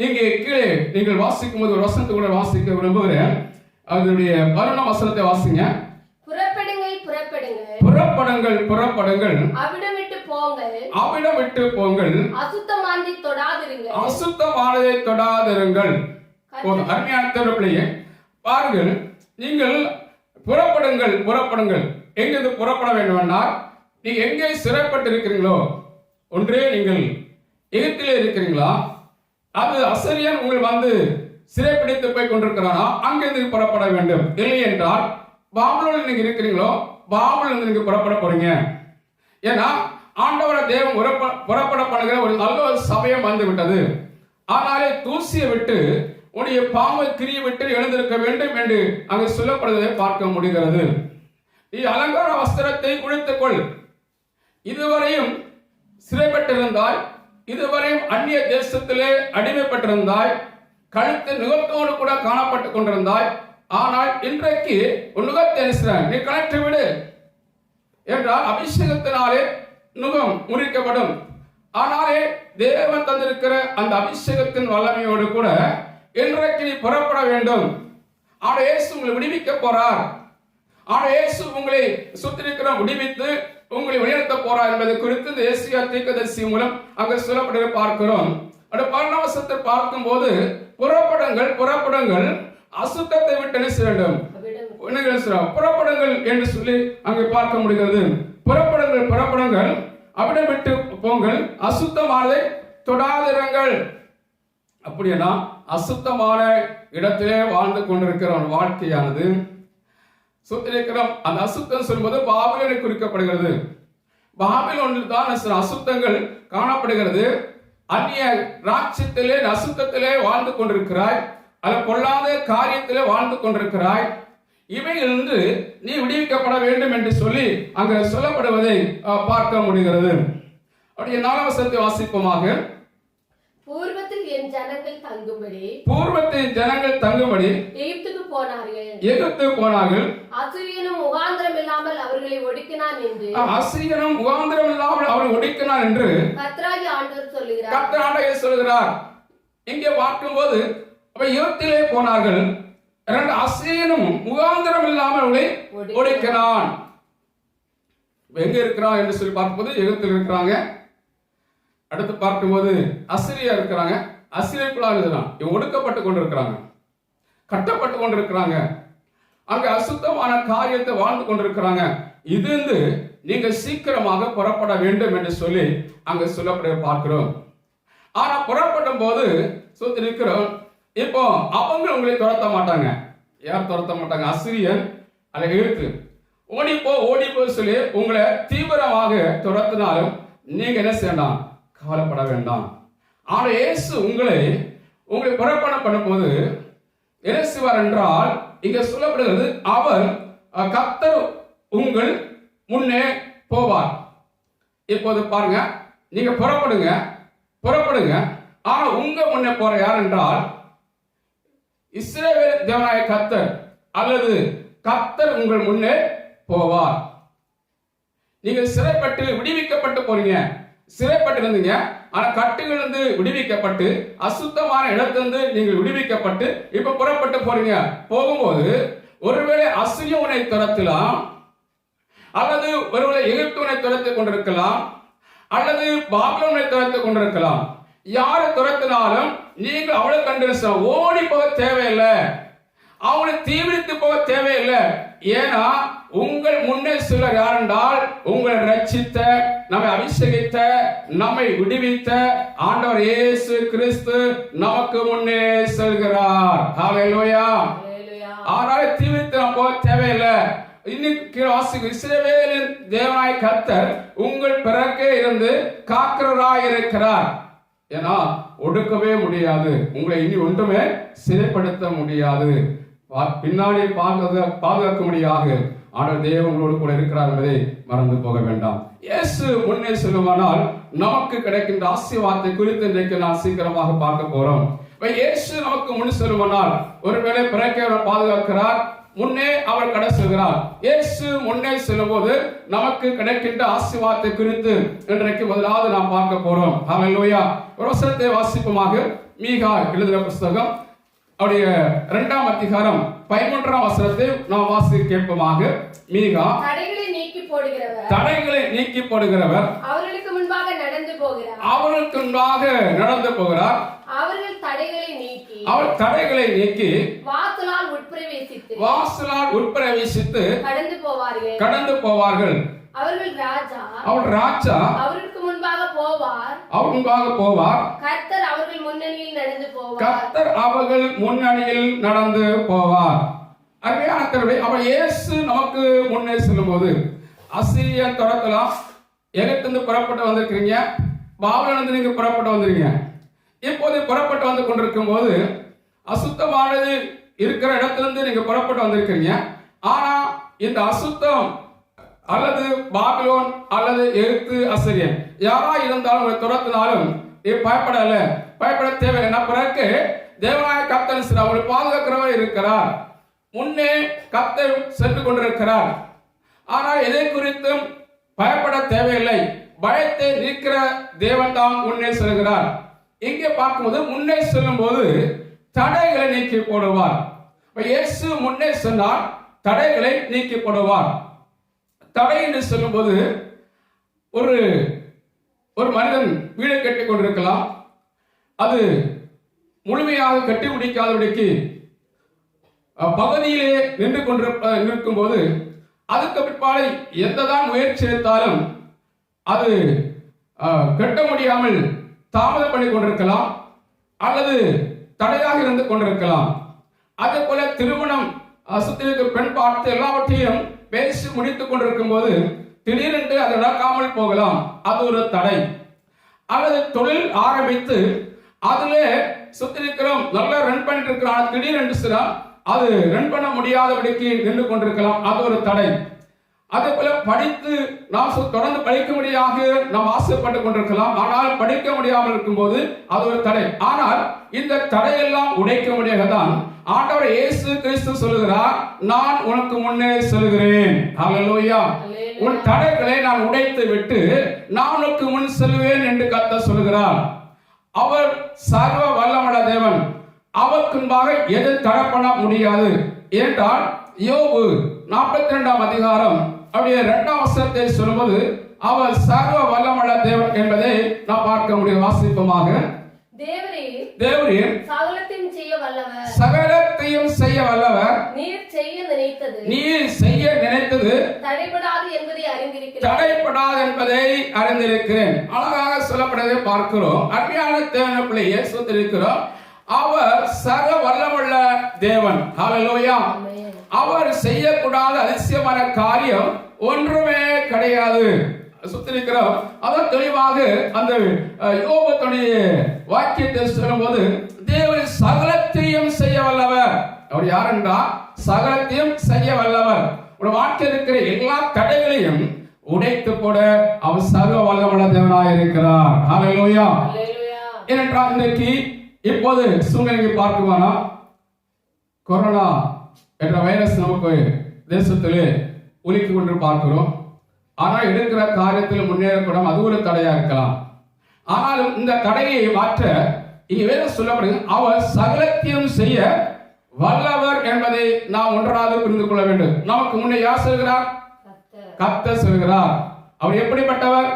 [SPEAKER 1] இங்கே கீழே நீங்கள் வாசிக்கும் போது ஒரு வசனத்தை கூட வாசிக்க விரும்புகிறேன். அதனுடைய 11ஆம் வசனத்தை வாசிங்க.
[SPEAKER 2] புறப்படுங்கள் புறப்படுங்கள்,
[SPEAKER 1] புறப்படுங்கள் புறப்படுங்கள்,
[SPEAKER 2] அவிடம் விட்டு போங்கள்,
[SPEAKER 1] அவிடம் விட்டு போங்கள்,
[SPEAKER 2] அசுத்தமானதை தொடாதிருங்கள்,
[SPEAKER 1] அசுத்தமானதை தொடாதிருங்கள். அருமையான பிள்ளையே பாருங்கள், நீங்கள் புறப்படுங்கள் புறப்படுங்கள். எங்கிருந்து புறப்பட வேண்டும் என்றால், நீங்க எங்கே சிறைப்பட்டு இருக்கிறீங்களோ, ஒன்றே நீங்கள் எகிப்திலே இருக்கிறீங்களா, அது அசரியன் உங்கள் வந்து சிறைப்பிடித்து போய் கொண்டிருக்கிறானா, அங்கிருந்து புறப்பட வேண்டும். இல்லை என்றால் பாபிலோனில் நீங்க இருக்கிறீங்களோ, பாபிலோனில் நீங்க புறப்பட போறீங்க. ஏன்னா ஆண்டவரை தேவன் புறப்பட பண்ணுகிற ஒரு நல்ல சமயம் வந்து விட்டது. ஆனாலே தூசியை விட்டு உடைய பாம்பை கிரியை விட்டு எழுந்திருக்க வேண்டும் என்று அங்கு சொல்லப்படுவதை பார்க்க முடிகிறது. நீ அலங்கார வஸ்திரத்தை உடுத்துக்கொள். இதுவரையும் சிறைப்பட்டிருந்தாய், இதுவரையும் அந்நிய தேசத்திலே அடிமைப்பட்டிருந்தாய், கழுத்து நுகத்தோடு கூட காணப்பட்டுக் கொண்டிருந்தாய். ஆனால் இன்றைக்கு உன் நுகத்தை நீ கலற்றி விடு என்றால் அபிஷேகத்தினாலே நுகம் முறிக்கப்படும். ஆனாலே தேவன் தந்திருக்கிற அந்த அபிஷேகத்தின் வல்லமையோடு கூட இன்றைக்கு நீ புறப்பட வேண்டும். ஆனா இயேசு உங்களை விடுவிக்க போறார். ஆனா இயேசு உங்களை சுத்திருக்கிற விடுவித்து உங்களை வழிநடத்த போறார் என்பதை குறித்து இந்த எஸ்ஐயா தீர்க்கதரிசி மூலம் அங்கு சொல்லப்படுவதை பார்க்கிறோம். அந்த 12ஆம் வசனத்தை பார்க்கும் போது, புறப்படுங்கள் புறப்படுங்கள், அசுத்தத்தை விட்டு என்ன செய்ய வேண்டும், புறப்படுங்கள் என்று சொல்லி அங்கே பார்க்க முடிகிறது. புறப்படுங்கள் புறப்படுங்கள், அவிடம் விட்டு போங்கள், அசுத்தமானதை தொடாதிருங்கள். அப்படின்னா அசுத்தமான இடத்திலே வாழ்ந்து கொண்டிருக்கிற வாழ்க்கையானது சுத்திரிக்கிறோம். அந்த அசுத்தம் சொல்லும்போது பாபிலோனை குறிக்கப்படுகிறது. பாபிலோனில் தான் அசுத்தங்கள் காணப்படுகிறது. அந்நிய ராட்சியத்திலே அசுத்தத்திலே வாழ்ந்து கொண்டிருக்கிறாய், அது பொல்லாத காரியத்திலே வாழ்ந்து கொண்டிருக்கிறாய். இவையிலிருந்து நீ விடுவிக்கப்பட வேண்டும் என்று சொல்லி அங்கு சொல்லப்படுவதை பார்க்க முடிகிறது. அப்படியே 4ஆம் வசனத்தை வாசிப்போமாக.
[SPEAKER 2] பூர்வத்தில் என் ஜனங்கள் தங்கும்படி,
[SPEAKER 1] பூர்வத்தில் ஜனங்கள் தங்கும்படி
[SPEAKER 2] எகிப்துக்கு போனார்கள்,
[SPEAKER 1] எகிப்துக்கு போனார்கள்.
[SPEAKER 2] அசீரியனும் முகாந்திரம் இல்லாமல் அவர்களை ஒடுக்கினான் என்று,
[SPEAKER 1] அசீரியனும் முகாந்திரம் இல்லாமல் அவரை ஒடுக்கினான் என்று
[SPEAKER 2] கர்த்தராகிய ஆண்டவர் சொல்லுகிறார்.
[SPEAKER 1] கர்த்தராகிய சொல்கிறார். இங்கே பார்க்கும்போது எகிப்திலே போனார்கள், அசீரியனும் முகாந்திரம் இல்லாமல் அவர்களை ஒடுக்கினான். எங்க இருக்கிறான் என்று சொல்லி பார்க்கும்போது எகிப்தில் இருக்கிறாங்க. அடுத்து பார்க்கும்போது அசிரியா இருக்கிறாங்க. அசிரியர்களாக ஒடுக்கப்பட்டு கொண்டிருக்கிறாங்க, கட்டப்பட்டு கொண்டிருக்கிறாங்க, அங்க அசுத்தமான காரியத்தை வாழ்ந்து கொண்டிருக்கிறாங்க. இது நீங்க சீக்கிரமாக புறப்பட வேண்டும் என்று சொல்லி அங்க சொல்லப்பட பார்க்கிறோம். ஆனா புறப்படும் போது சுத்தி நிற்கிறோம். இப்போ அவங்க உங்களை துரத்த மாட்டாங்க. யார் துரத்த மாட்டாங்க? அசிரியன் அதை இழுத்து ஓடிப்போ சொல்லி உங்களை தீவிரமாக துரத்தினாலும் நீங்க என்ன செய்யலாம்? கவலைப்பட வேண்டாம். ஆனா இயேசு உங்களை புறப்பட பண்ணும்போது என்ன செய்வார் என்றால், இங்க சொல்லப்படுகிறது, அவர் கர்த்தர் உங்கள் முன்னே போவார். இப்போது பாருங்க, நீங்க புறப்படுங்க. ஆனா உங்க முன்னே போற யார் என்றால் இஸ்ரவேல் தேவனாய கர்த்தர் அல்லது கர்த்தர் உங்கள் முன்னே போவார். நீங்க சிறைப்பட்டு விடுவிக்கப்பட்டு போறீங்க. சிறைப்பட்டு இருந்தீங்க, ஆனா கட்டுகளிலிருந்து விடுவிக்கப்பட்டு அசுத்தமான இடத்திலிருந்து நீங்கள் விடுவிக்கப்பட்டு இப்ப புறப்பட்டு போறீங்க. போகும்போது ஒருவேளை அசிரியம் உன்னை துரத்தலாம், அல்லது ஒருவேளை எகிப்து உன்னை துரத்திக் கொண்டிருக்கலாம், அல்லது பாபிலோனை துரத்திக் கொண்டிருக்கலாம். யாரை துரத்தினாலும் நீங்கள் அவளை கண்டு ஓடி போக தேவையில்லை, அவளை தீவிரித்து போக தேவையில்லை. ஏன்னா உங்கள் முன்னே சிலர் யார் என்றால் உங்களை ரட்சித்த, நம்மை அபிஷேகித்த, நம்மை விடுவித்த ஆண்டவர் இயேசு கிறிஸ்து நமக்கு முன்னே செல்கிறார். ஹல்லேலூயா. ஆனால தீவிரித்து நாம் போக தேவையில்லை. இன்னைக்கு இஸ்ரவேலின் தேவனாய கர்த்தர் உங்கள் பிறக்கே இருந்து காக்கிறவராய் இருக்கிறார். ஏன்னா ஒடுக்கவே முடியாது, உங்களை இனி ஒன்றுமே சிறைப்படுத்த முடியாது, பின்னாடி பாதுகாக்க முடியாது. ஆனால் தேவன் உங்களோடு கூட இருக்கிறார் என்பதை மறந்து போக வேண்டாம். இயேசு முன்னே செல்லுமானால் நமக்கு கிடைக்கின்ற ஆசீர்வாதத்தை குறித்து இன்றைக்கு நான் சீக்கிரமாக பார்க்க போறோம். இயேசு நமக்கு முன் செல்லுமானால் ஒருவேளை பிறக்க பாதுகாக்கிறார், முன்னே அவர் கடை செல்கிறார். இயேசு முன்னே செல்லும் போது நமக்கு கிடைக்கின்ற ஆசீர்வாதத்தை குறித்து இன்றைக்கு முதலாவது நாம் பார்க்க போறோம். ஹல்லேலூயா. ஒரு வசனத்தை வாசிப்போமாக. மீகா எழுதின புத்தகம் அவருடைய 2ஆம் அதிகாரம் 13ஆம் வசனத்தை நாம் வாசிக்க கேட்போமாக. மீகா தடைகளை நீக்கி போடுகிறவர்
[SPEAKER 2] அவர்களுக்கு முன்பாக நடந்து
[SPEAKER 1] போகிறார். அவர் தடைகளை நீக்கி வாசலால் உட்பிரவேசித்து கடந்து போவார்கள்.
[SPEAKER 2] அவர்கள்
[SPEAKER 1] ராஜா
[SPEAKER 2] அவருக்கு முன்பாக
[SPEAKER 1] போவார்.
[SPEAKER 2] கர்த்தர் அவர்கள் முன்னணியில் நடந்து
[SPEAKER 1] போவார். அருமையான தேவனே, அவர் இயேசு நமக்கு முன்னே செல்லும் போது அசீரியன் துரத்தலாம். எகிப்திலிருந்து புறப்பட்டு வந்திருக்கிறீங்க, பாபிலோனிலிருந்து நீங்க புறப்பட்டு வந்திருக்கீங்க. இப்போது புறப்பட்டு வந்து கொண்டிருக்கும் போது அசுத்தமானது இருக்கிற இடத்திலிருந்து நீங்க புறப்பட்டு வந்திருக்கிறீங்க. ஆனா இந்த அசுத்தம் அல்லது பாபிலோன் அல்லது எகிப்து அசீரியன் யாரா இருந்தாலும் உங்களை துரத்தினாலும் பயப்பட தேவையில்லை. பிறகு தேவனாய கர்த்தர் அவங்களை பாதுகாக்கிறவர் இருக்கிறார். முன்னே கர்த்தர் சென்று கொண்டிருக்கிறார். ஆனால் எதை குறித்தும் பயப்பட தேவையில்லை. பயத்தை நீக்கிற தேவன் தான் முன்னே செல்கிறார். இங்கே பார்க்கும்போது முன்னே செல்லும் போது தடைகளை நீக்கி போடுவார். இயேசு முன்னே சொன்னார், தடைகளை நீக்கி போடுவார். தடை என்று சொல்லும் போது ஒரு மனிதன் வீடை கட்டி கொண்டிருக்கலாம். அது முழுமையாக கட்டி முடிக்காதபடிக்கு பகுதியிலே நிற்கும் போது அதுக்கு பிற்பாடு எந்ததான் முயற்சி எடுத்தாலும் அது கட்ட முடியாமல் தாமதம் பண்ணி கொண்டிருக்கலாம், அல்லது தடையாக இருந்து கொண்டிருக்கலாம். அதே போல திருமணம், சுத்திற்கு பெண் பார்த்து எல்லாவற்றையும் பேசி முடித்துக் கொண்டிருக்கும் போது திடீரென்று அது நடக்காமல் போகலாம், அது ஒரு தடை. அல்லது தொழில் ஆரம்பித்து அதிலே சுத்திருக்கிறோம், நல்லா ரன் பண்ணிட்டு இருக்கிறோம், திடீரென்று அது ரன் பண்ண முடியாதபடிக்கு நின்று கொண்டிருக்கலாம், அது ஒரு தடை. அதே போல படித்து நாம் தொடர்ந்து படிக்கும்படியாக நாம் ஆசைப்பட்டு கொண்டிருக்கலாம், ஆனால் படிக்க முடியாமல் இருக்கும் போது அது ஒரு தடை. ஆனால் இந்த தடையெல்லாம் உடைக்க முடியாதான் ஆண்டவர் இயேசு கிறிஸ்து சொல்லுகிறார், நான் உனக்கு முன்னே செல்கிறேன். ஹல்லேலூயா. உன் தடைகளை நான் உடைத்து விட்டு நான் உனக்கு முன் செல்வேன் என்று கர்த்தர் சொல்லுகிறார். அவர் சர்வ வல்லமையுள்ள தேவன். அவருக்கு முன்பாக எது தடை பண்ண முடியாது என்றால் யோபு 42ஆம் அதிகாரம் அப்படியே 2ஆம் வசனத்தை சொல்லும்போது அவர் சர்வ வல்லமையுள்ள தேவன் என்பதை நாம் பார்க்க முடியும். வாசிப்போமாக. தேவரீர் சகலத்தையும் செய்ய வல்லவர், நீர் செய்ய நினைத்தது தடைபடாது என்பதை தடைப்படாது என்பதை அறிந்திருக்கிறேன். அழகாக சொல்லப்படுவதை பார்க்கிறோம். அருமையான தேவனுடைய பிள்ளையை ஸ்தோத்திரிக்கிறோம். அவர் சர்வ வல்லமுள்ள தேவன். ஹல்லேலூயா. அவர் செய்யக்கூடாத அதிசயமான காரியம் ஒன்றுமே கிடையாது. சுத்திருக்கிறோம். அதான் தெளிவாக அந்த யோபுடைய வாக்கியத்தை சொல்லும்போது, தேவன் சகலத்தையும் செய்ய வல்லவர். அவர் யார் என்றால் சகலத்தையும் செய்ய வல்லவர். ஒரு வாழ்க்கையில் இருக்கிற எல்லா தடைகளையும் உடைத்து போட அவர் சர்வ வல்லமுள்ள தேவனாய் இருக்கிறார். ஹல்லேலூயா. ஏனென்றால் இன்றைக்கு இப்போது சூழ்நிலையை பார்க்குமானா, கொரோனா என்ற வைரஸ் நமக்கு தேசத்திலே உலுக்கி கொண்டு பார்க்கிறோம். ஆனால் எடுக்கிற காரியத்தில் முன்னேறக்கூடாது, அது ஒரு தடையா இருக்கலாம். ஆனாலும் இந்த தடையை மாற்ற இங்கே வேதம் சொல்லப்படுகிறது, அவர் சகலத்தையும் செய்ய வல்லவர் என்பதை நாம் ஒன்றாக புரிந்து கொள்ள வேண்டும். நமக்கு முன்னே யார் சொல்கிறார்? கர்த்தர் சொல்கிறார். அவர் எப்படிப்பட்டவர்?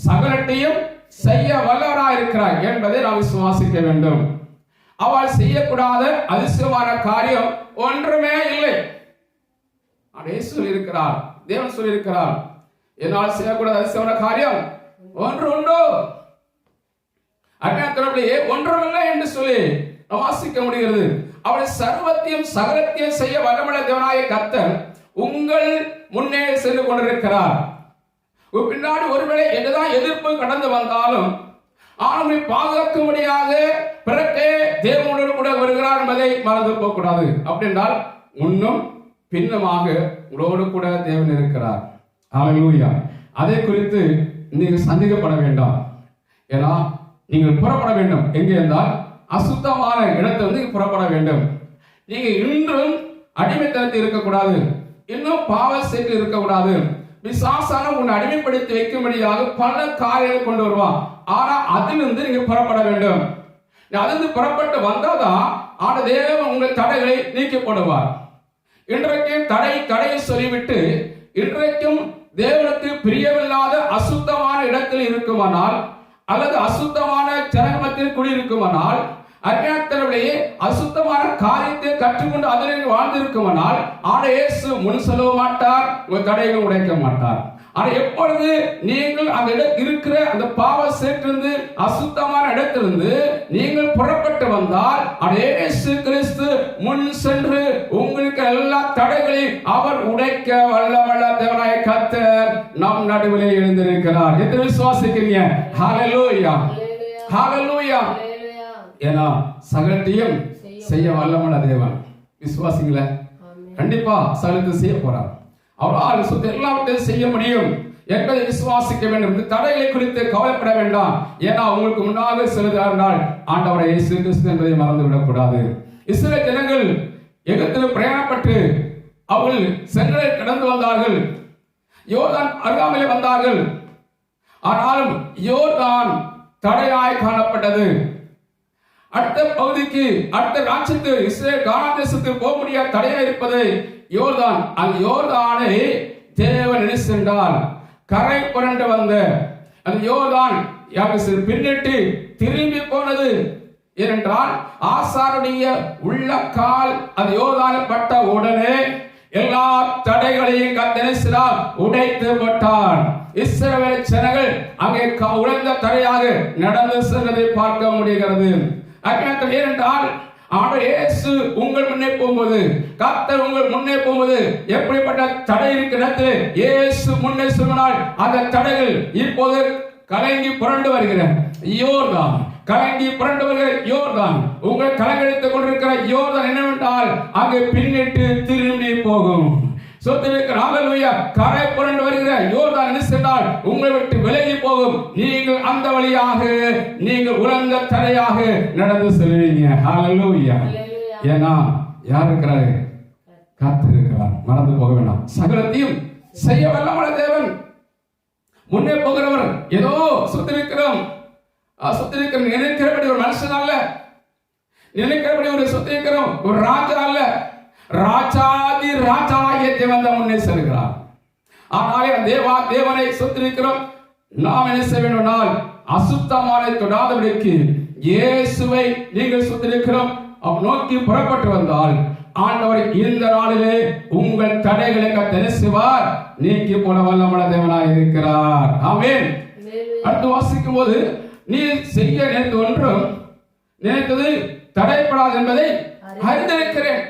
[SPEAKER 1] சகலத்தையும் செய்ய வல்லவராக இருக்கிறார் என்பதை நாம் விசுவாசிக்க வேண்டும். அவள் செய்யக்கூடாத அதிசயமான காரியம் ஒன்றுமே இல்லை. அப்படியே சொல்லியிருக்கிறார், தேவன் சொல்லியிருக்கிறார், என்னால் செய்யக்கூடாத அதிசயமான காரியம் ஒன்று உண்டு. அந்நாத்திலே ஒன்றுமில்லை என்று சொல்லி வாசிக்க முடிகிறது. அவருடைய சர்வத்தையும் சகலத்தையும் செய்ய வல்லமுள்ள தேவனாய கர்த்தர் உங்கள் முன்னே சென்று கொண்டிருக்கிறார். பின்னாடி ஒருவேளை என்னதான் எதிர்ப்பு கடந்து வந்தாலும் ஆளுமை பாதுகாக்கும்படியாக பிறக்கே தேவனோடு கூட வருகிறார் என்பதை மறந்து போக கூடாது. அப்படின்றால் முன்னும் பின்னுமாக உங்களோடு கூட தேவன் இருக்கிறார். ஹல்லேலூயா. அதை குறித்து நீங்கள் சந்தேகப்பட வேண்டாம். ஏன்னா நீங்கள் புறப்பட வேண்டும். எங்கே என்றால் அசுத்தமான இடத்திலிருந்து புறப்பட வேண்டும். நீங்க இன்றும் அடிமைத்தனத்தில் இருக்கக்கூடாது, இன்னும் பாவ செயலில் இருக்கக்கூடாது. பிசாசான உன்னை அடிமைப்படுத்தி வைக்கும்படியாக பல காரியங்களை கொண்டு வருவான். ஆனா அதிலிருந்து நீங்க புறப்பட வேண்டும். அதிலிருந்து புறப்பட்டு வந்தாதான் ஆன தேவன் உங்கள் தடைகளை நீக்கப்படுவார். இன்றைக்கு தடையை சொல்லிவிட்டு இன்றைக்கும் தேவனுக்கு பிரியமில்லாத அசுத்தமான இடத்தில் இருக்குமானால் அல்லது அசுத்தமான ஜனமத்தில் குடியிருக்குமானால், அஞ்ஞானத்திலே அசுத்தமான காரியத்தை கற்றுக்கொண்டு அதில் வாழ்ந்திருக்குமானால் இயேசு முன் செல்ல மாட்டார், உங்கள் தடைகளை உடைக்க மாட்டார். ஆனால் எப்பொழுது நீங்கள் அந்த இருக்கிற அந்த பாவ சேற்றிலிருந்து அசுத்தமான இடத்திலிருந்து நீங்கள் புறப்பட்டு வந்தால் இயேசு கிறிஸ்து முன் சென்று உங்களுக்கு எல்லா தடைகளையும் அவர் உடைக்க வல்லமுள்ள தேவனாய கர்த்தர் நம் நடுவிலே எழுந்திருக்கிறார். எத்தனை விசுவாசிக்கிறீங்க? ஹல்லேலூயா, ஹல்லேலூயா. ஏன்னா சகலத்தையும் செய்ய வல்லமுள்ள தேவன். விசுவாசிங்கள கண்டிப்பா சகலத்தை செய்ய போறார். அவரால் எல்லாவற்றையும் செய்ய முடியும் என்பதை விசுவாசிக்க வேண்டும். இந்த தடைகளை குறித்து கவலைப்பட வேண்டாம். ஏன்னா உங்களுக்கு முன்னாக செல்கிறார்கள் ஆண்டவரை இயேசு கிறிஸ்து என்பதை மறந்துவிடக் கூடாது. இஸ்ரவேல் ஜனங்கள் எகிப்தில் பிரயாணப்பட்டு அவர்கள் செங்கடலை கடந்து வந்தார்கள், யோர்தான் அருகாமையில் வந்தார்கள். ஆனாலும் யோர்தான் தடையாய் காணப்பட்டது. அடுத்த பகுதிக்கு அடுத்த ராஜ்யத்துக்கு இஸ்ரவேல் கானான் தேசத்துக்கு போக முடியாத தடையா இருப்பது யோர்தான். அந்த யோர்தானை தேவன் என்ன சென்றார்? கரை புரண்டு வந்த அந்த யோர்தான் பின்னிட்டு திரும்பி போனது. ஏனென்றால் ஆசாருடைய உள்ளக்கால் அது யோர்தானில் பட்ட உடனே எல்லா தடைகளையும் கர்த்தர் உடைத்து விட்டார். இஸ்ரவேல் ஜனங்கள் அங்கே உடைந்த தடையாக நடந்து சென்றதை பார்க்க முடிகிறது. ஏனென்றால் இயேசு உங்கள் முன்னே போகும்போது, கர்த்தர் உங்கள் முன்னே போகும்போது எப்படிப்பட்ட தடை இருக்கிறது? இயேசு முன்னே சொன்னால் அந்த தடைகள் இப்போது கலங்கி புரண்டு வருகிற யோர்தான், கலங்கி புரண்டு வருகிற யோர்தான், உங்கள் கலங்கடித்துக் கொண்டிருக்கிற யோர்தான் என்னவென்றால் அங்கே பின்னிட்டு திரும்பி போகும். கரை புரண்டு வருகிற யோர்தான் என்ன சென்றால் உங்களை விட்டு விலகி போகும். நீங்கள் அந்த வழியாக நீங்கள் உலங்க தடையாக நடந்து செல்வீங்க. ஹல்லேலூயா. ஏன்னா யார் இருக்கிறாரு? கர்த்தர் இருக்கிறார். மறந்து போக வேண்டாம். சகலத்தையும் செய்ய வல்லமுள்ள தேவன் முன்னே போகிறவர். ஏதோ சுத்திருக்கிறோம் நினைக்கிறபடி ஒரு மனுஷன் அல்ல, நினைக்கிறபடி ஒரு சுத்திருக்கிறோம் ஒரு ராஜா அல்ல, ராஜாதி ராஜாகிய தேவன் தான் முன்னே செல்கிறார். ஆனாலே தேவனை சுத்திருக்கிறோம். நாம் என்ன செய்ய வேண்டும்னால் அசுத்தமான தொடாதபடிக்கு இயேசுவை நீங்கள் சுத்திருக்கிறோம் நோக்கி புறப்பட்டு வந்தால் ஆண்டவர் இந்த நாளிலே உங்கள் தடைகளை கர்த்தர் செய்வார், நீக்கி போட வல்லமுள்ள தேவனாய் இருக்கிறார். ஆமென். அடுத்து வாசிக்கும் போது, நீ செய்ய நினைத்து ஒன்றும் நினைத்தது தடைப்படாது என்பதை அறிந்திருக்கிறேன்.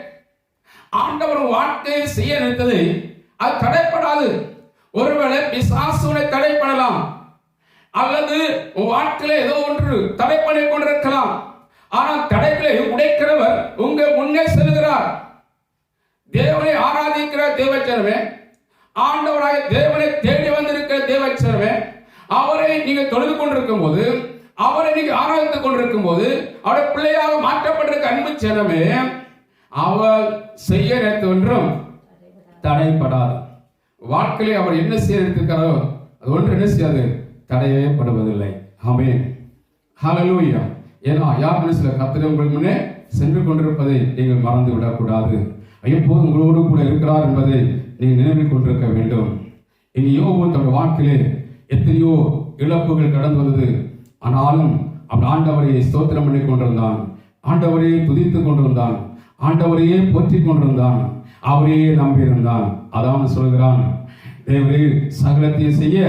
[SPEAKER 1] ஆண்டவர் வாழ்க்கையை செய்ய நினைத்தது அது தடைப்படாது. ஒருவேளை பிசாசுனை தடைப்படலாம், அல்லது வாழ்க்கையில ஏதோ ஒன்று தடை பண்ணி கொண்டிருக்கலாம். ஆனால் தடைகளை உடைக்கிறவர் உங்க முன்னே செல்கிறார். தேவனை ஆராதிக்கிற தேவச்சனமே, ஆண்டவராக தேவனை தேடி வந்திருக்கிற தேவச்சனமே, அவரை நீங்க தொழுது கொண்டிருக்கும் போது, அவரை நீங்க ஆராதித்துக் கொண்டிருக்கும் போது, அவருடைய பிள்ளையாக மாற்றப்பட்டிருக்க அன்பு ஜனமே, அவர் செய்ய நினைத்த ஒன்றும் தடைப்படாது. வாழ்க்கையிலே அவர் என்ன செய்ய நினைத்திருக்காரோ அது ஒன்று என்ன செய்யாது, தடையே படுவதில்லை. ஆமென். ஹல்லேலூயா. ஏன்னா யார் மனசுல கர்த்தர் உங்கள் முன்னே சென்று கொண்டிருப்பதை நீங்கள் மறந்து விடக்கூடாது. எப்போது உங்களோடு கூட இருக்கிறார் என்பதை நீங்கள் நினைவில் கொண்டிருக்க வேண்டும். இனி யோபு தன்னுடைய வாழ்க்கையிலே எத்தனையோ இழப்புகள் கடந்து வந்தது. ஆனாலும் அவன் ஆண்டவரையே ஸ்தோத்திரம் பண்ணி கொண்டிருந்தான், ஆண்டவரையே துதித்துக் கொண்டிருந்தான், ஆண்டவரையே போற்றிக் கொண்டிருந்தான், அவரையே நம்பியிருந்தான். அதான் சொல்கிறான், தேவரே சகலத்தையும் செய்ய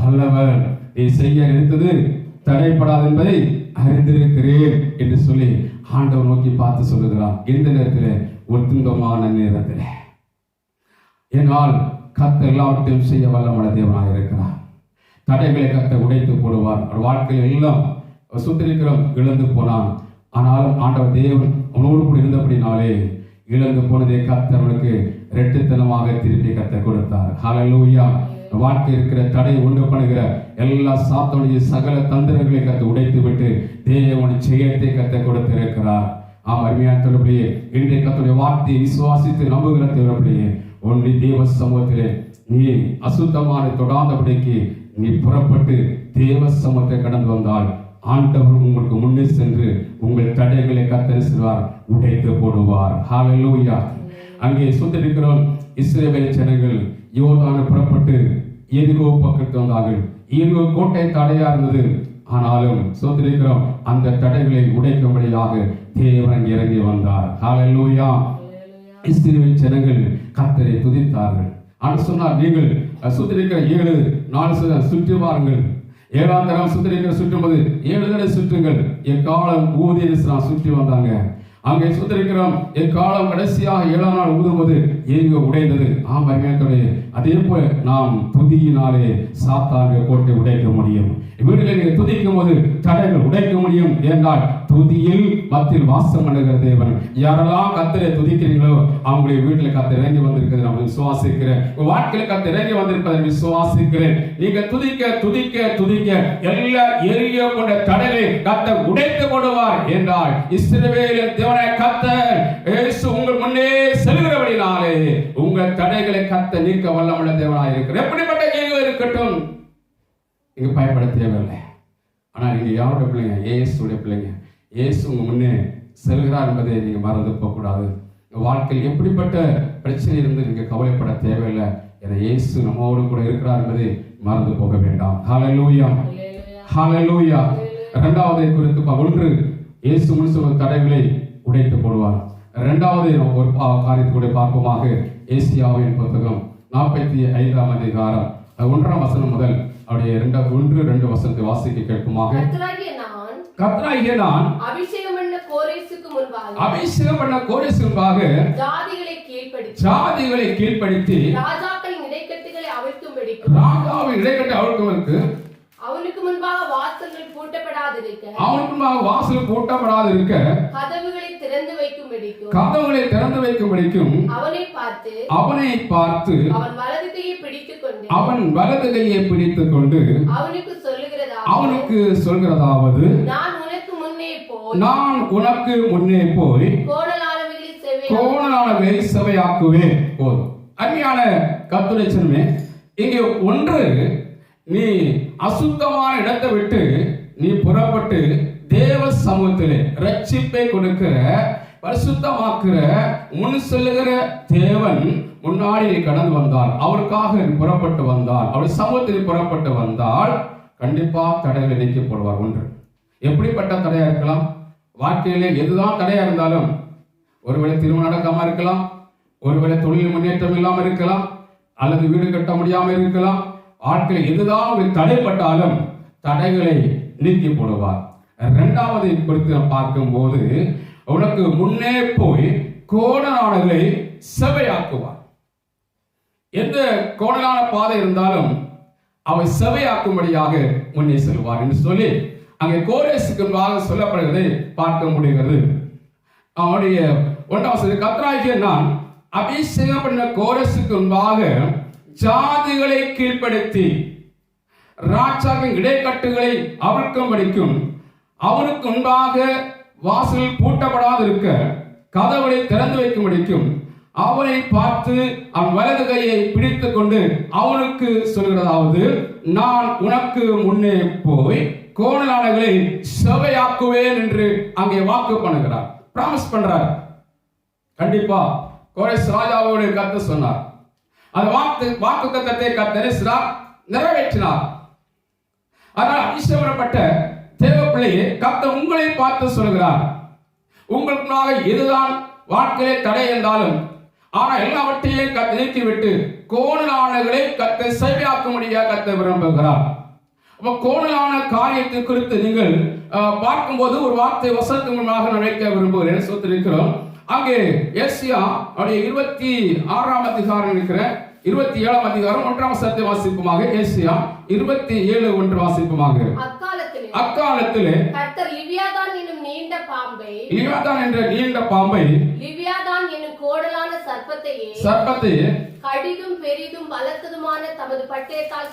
[SPEAKER 1] வல்லவர், நீ செய்ய நினைத்தது தடைப்படாது என்பதை அறிந்திருக்கிறேன் என்று சொல்லி ஆண்டவர் நோக்கி பார்த்து சொல்லுகிறான். இந்த நேரத்தில் ஒரு துன்பமான நேரத்தில், ஏனால் கர்த்தர் எல்லாவற்றையும் செய்ய வல்லமுள்ள தேவனாக இருக்கிறார். தடைகளை கர்த்தர் உடைத்து போடுவார். அவர் வாழ்க்கையில் எல்லாம் சுத்திரிக்கிறோம் இழந்து போனான். ஆனாலும் ஆண்டவர் தேவன் அவனோடு கூட இருந்தபடினாலே இழந்து போனதை கர்த்தர் அவனுக்கு இரட்டித்தனமாக திருப்பி கர்த்தர் கொடுத்தார். ஹல்லேலூயா. வாழ்க்கை இருக்கிற தடை உண்டு பண்ணுகிற எல்லா சாத்தானுடைய சகல தந்திரங்களை கர்த்தர் உடைத்து விட்டு தேவனுடைய ஜெயத்தை கர்த்தர் கொடுத்திருக்கிறார். அருமையான தொடர்பிலேயே இன்றைய கர்த்தருடைய வார்த்தையை விசுவாசித்து நம்புகிற தொடர்பிலேயே ஒன்றி தேவ சமூகத்திலே நீ அசுத்தமான தொடாதபடிக்கு நீ புறப்பட்டு தேவ சமூகத்தை கடந்து வந்தால் ஆண்டவர் உங்களுக்கு முன்னே சென்று உங்கள் தடைகளை கர்த்தர் செய்வார், உடைத்து போடுவார். ஹல்லேலூயா. அங்கே சுத்திருக்கிறோம் இஸ்ரவேல் ஜனங்கள் யோர்தானை புறப்பட்டு எரிகோ பக்கத்து வந்தார்கள். எரிகோ கோட்டை தடையா இருந்தது. ஆனாலும் சுத்திருக்கிறோம் அந்த தடைகளை உடைக்கும்படியாக தேவன் இறங்கி வந்தார். ஹல்லேலூயா. இஸ்ரவேல் ஜனங்கள் கர்த்தரை துதித்தார்கள். ஆனால் சொன்னார், நீங்கள் சுத்திருக்கிற 7 நாள் சுற்றி வாருங்கள். 7ஆம் தரம் சுத்திரிக்கிற சுற்றும்போது 7 தடவை சுற்றுங்கள். எக்காலம் ஊதிய சுற்றி வந்தாங்க. அங்கே சுத்திரிக்கிறோம் எக்காலம் கடைசியாக 7ஆம் நாள் ஊதும்போது எரிகோ உடைந்தது. அதே போல நாம் துதியினாலே சாத்தானுடைய கோட்டை உடைக்க முடியும். வீட்டில் நீங்க துதிக்கும் போது தடைகள் உடைக்க முடியும். என்றால் துதியில் மத்தியில் வாசம் பண்ணுகிற தேவன். யாரெல்லாம் கர்த்தரை துதிக்கிறீங்களோ அவங்களுடைய வீட்டில் கர்த்தர் இறங்கி வந்திருக்கிறது நான் விசுவாசிக்கிறேன். வாழ்க்கையில் கர்த்தர் இறங்கி வந்திருப்பதை விசுவாசிக்கிறேன். நீங்க துதிக்க துதிக்க துதிக்க எல்லா எரிகோ கொண்ட தடைகளை கர்த்தர் உடைத்து போடுவார். என்றால் இஸ்ரவேலின் தேவனாய கர்த்தர் இயேசு உங்கள் முன்னே செல்கிறபடினாலே உங்கள் தடைகளை கர்த்தர் நீக்க வல்லமுள்ள தேவனாய் இருக்கிறார். எப்படிப்பட்ட எரிகோ இருக்கட்டும், நீங்க பயப்பட தேவையில்லை. ஆனால் நீங்க யாருடைய பிள்ளைங்க? இயேசுடைய பிள்ளைங்க. இயேசு உங்க முன்னே செல்கிறார் என்பதை நீங்க மறந்து போகக்கூடாது. வாழ்க்கையில் எப்படிப்பட்ட பிரச்சனை இருந்து நீங்க கவலைப்பட தேவையில்லை. என இயேசு நம்மோடு கூட இருக்கிறார் என்பதை மறந்து போக வேண்டாம். ஹல்லேலூயா. ஹல்லேலூயா. இரண்டாவதை குறித்து ஒன்று, இயேசு முழுசும் தடைகளை உடைத்து போடுவார். இரண்டாவது ஒரு காரியத்தை கூட பார்ப்போமாக. ஏசியாவின் புத்தகம் 45ஆம் அதிகாரம் 1ஆம் வசனம் முதல் அவருடைய 1-2 வசனத்தை வாசிக்க கேட்போமாக. கர்த்தராகிய நான் அபிஷேகம் பண்ண கோரேசுக்கு முன்பாக ஜாதிகளை கீழ்ப்படுத்தி ராஜாவின் இடைக்கட்டை அவிழ்க்கும்படிக்கு அவனுக்கு முன்பாக வாசல்கள் பூட்டப்படாதிருக்க கதவுகளை திறந்து வைக்கும்படிக்கும் அவனை பார்த்து அவன் வலது கையை பிடித்துக் கொண்டு அவனுக்கு சொல்கிறதாவது, நான் உனக்கு முன்னே போய் கோணலானவைகளை செவையாக்குவேன். போதும். அருமையான கர்த்தருடைய ஜனமே, இங்கே ஒன்று, நீ அசுத்தமான இடத்தை விட்டு நீ புறப்பட்டு தேவ சமூகத்திலே ரட்சிப்பை கொடுக்கிற பரிசுத்தமாக்குற முன் செல்லுகிற தேவன் முன்னாடி நீ கடந்து வந்தால், அவருக்காக புறப்பட்டு வந்தால், அவர் சமூகத்தில் புறப்பட்டு வந்தால் கண்டிப்பா தடைகளை நீக்கப்படுவார். ஒன்று, எப்படிப்பட்ட தடையா இருக்கலாம்? வாழ்க்கையிலே எதுதான் தடையா இருந்தாலும் ஒருவேளை திருமணம் நடக்காம இருக்கலாம், ஒருவேளை தொழில் முன்னேற்றம் இல்லாம இருக்கலாம், அல்லது வீடு கட்ட முடியாம இருக்கலாம். ஆட்கள் எதுதான் தடைப்பட்டாலும் தடைகளை நீக்கி போடுவார். இரண்டாவது குறித்து பார்க்கும்போது உனக்கு முன்னே போய் கோணலானங்களை செவையாக்குவார். எந்த கோணலான பாதை இருந்தாலும் அவை செவையாக்கும்படியாக முன்னே செல்வார் என்று சொல்லி அங்கே கோரேசுக்கு சொல்லப்படுவதை பார்க்க முடிகிறது. அவனுடைய 1 கர்த்தராகிய நான் அபிஷேகம் பண்ண கோரேசுக்கு முன்பாக ஜாதிகளை கீழ்ப்படுத்தி ராஜாவின் இடைக்கட்டுகளை அவிழ்க்கும்படிக்கும் அவனுக்கு முன்பாக வாசல் பூட்டப்படாது இருக்க கதவுகளை திறந்து வைக்கும்படிக்கும் அவனை பார்த்து அவன் வலது கையை பிடித்துக் கொண்டு அவனுக்கு சொல்கிறதாவது, நான் உனக்கு முன்னே போய் கோணலானகளை செவையாக்குவேன் என்று அங்கே வாக்கு பண்ணுகிறார், பிராமிஸ் பண்றார். கண்டிப்பா கோரேஸ் ராஜாவோடு கர்த்தர் சொன்னார். அந்த வாக்கு தத்தத்தை கர்த்தர் நிறைவேற்றினார். அதனால் அபிஷேகப்பட்ட தேவ பிள்ளையே, கர்த்தர் உங்களை பார்த்து சொல்கிறார், உங்களுக்கு எதுதான் வாழ்க்கையை தடை என்றாலும் ஆனா எல்லாவற்றையும் கர்த்தர் நீக்கிவிட்டு கோணலானகளை கர்த்தர் செவையாக்க முடியாது கர்த்தர் விரும்புகிறார். அப்ப கோணலான காரியத்தை குறித்து நீங்கள் பார்க்கும்போது ஒரு வார்த்தை வசனத்துக்கு முன்பாக நினைக்க விரும்புகிறேன். சொல்லிருக்கிறோம் அங்கே ஏசியா 26ஆம் அதிகாரம் இருக்கிற 27ஆம் அதிகாரம் 1ஆம் வசனத்தை வாசிப்புமாக. ஏசியா 27:1 வாசிப்புமாக. அக்காலத்திலே
[SPEAKER 2] கர்த்தர் லிவியாதான் என்னும் நீண்ட பாம்பை,
[SPEAKER 1] லிவியாதான் என்ற நீண்ட பாம்பை,
[SPEAKER 2] லிவியாதான் என்னும் கோடலான சர்ப்பத்தையே கடிதும் பெரிதும் பலத்ததுமான தமது பட்டயத்தால்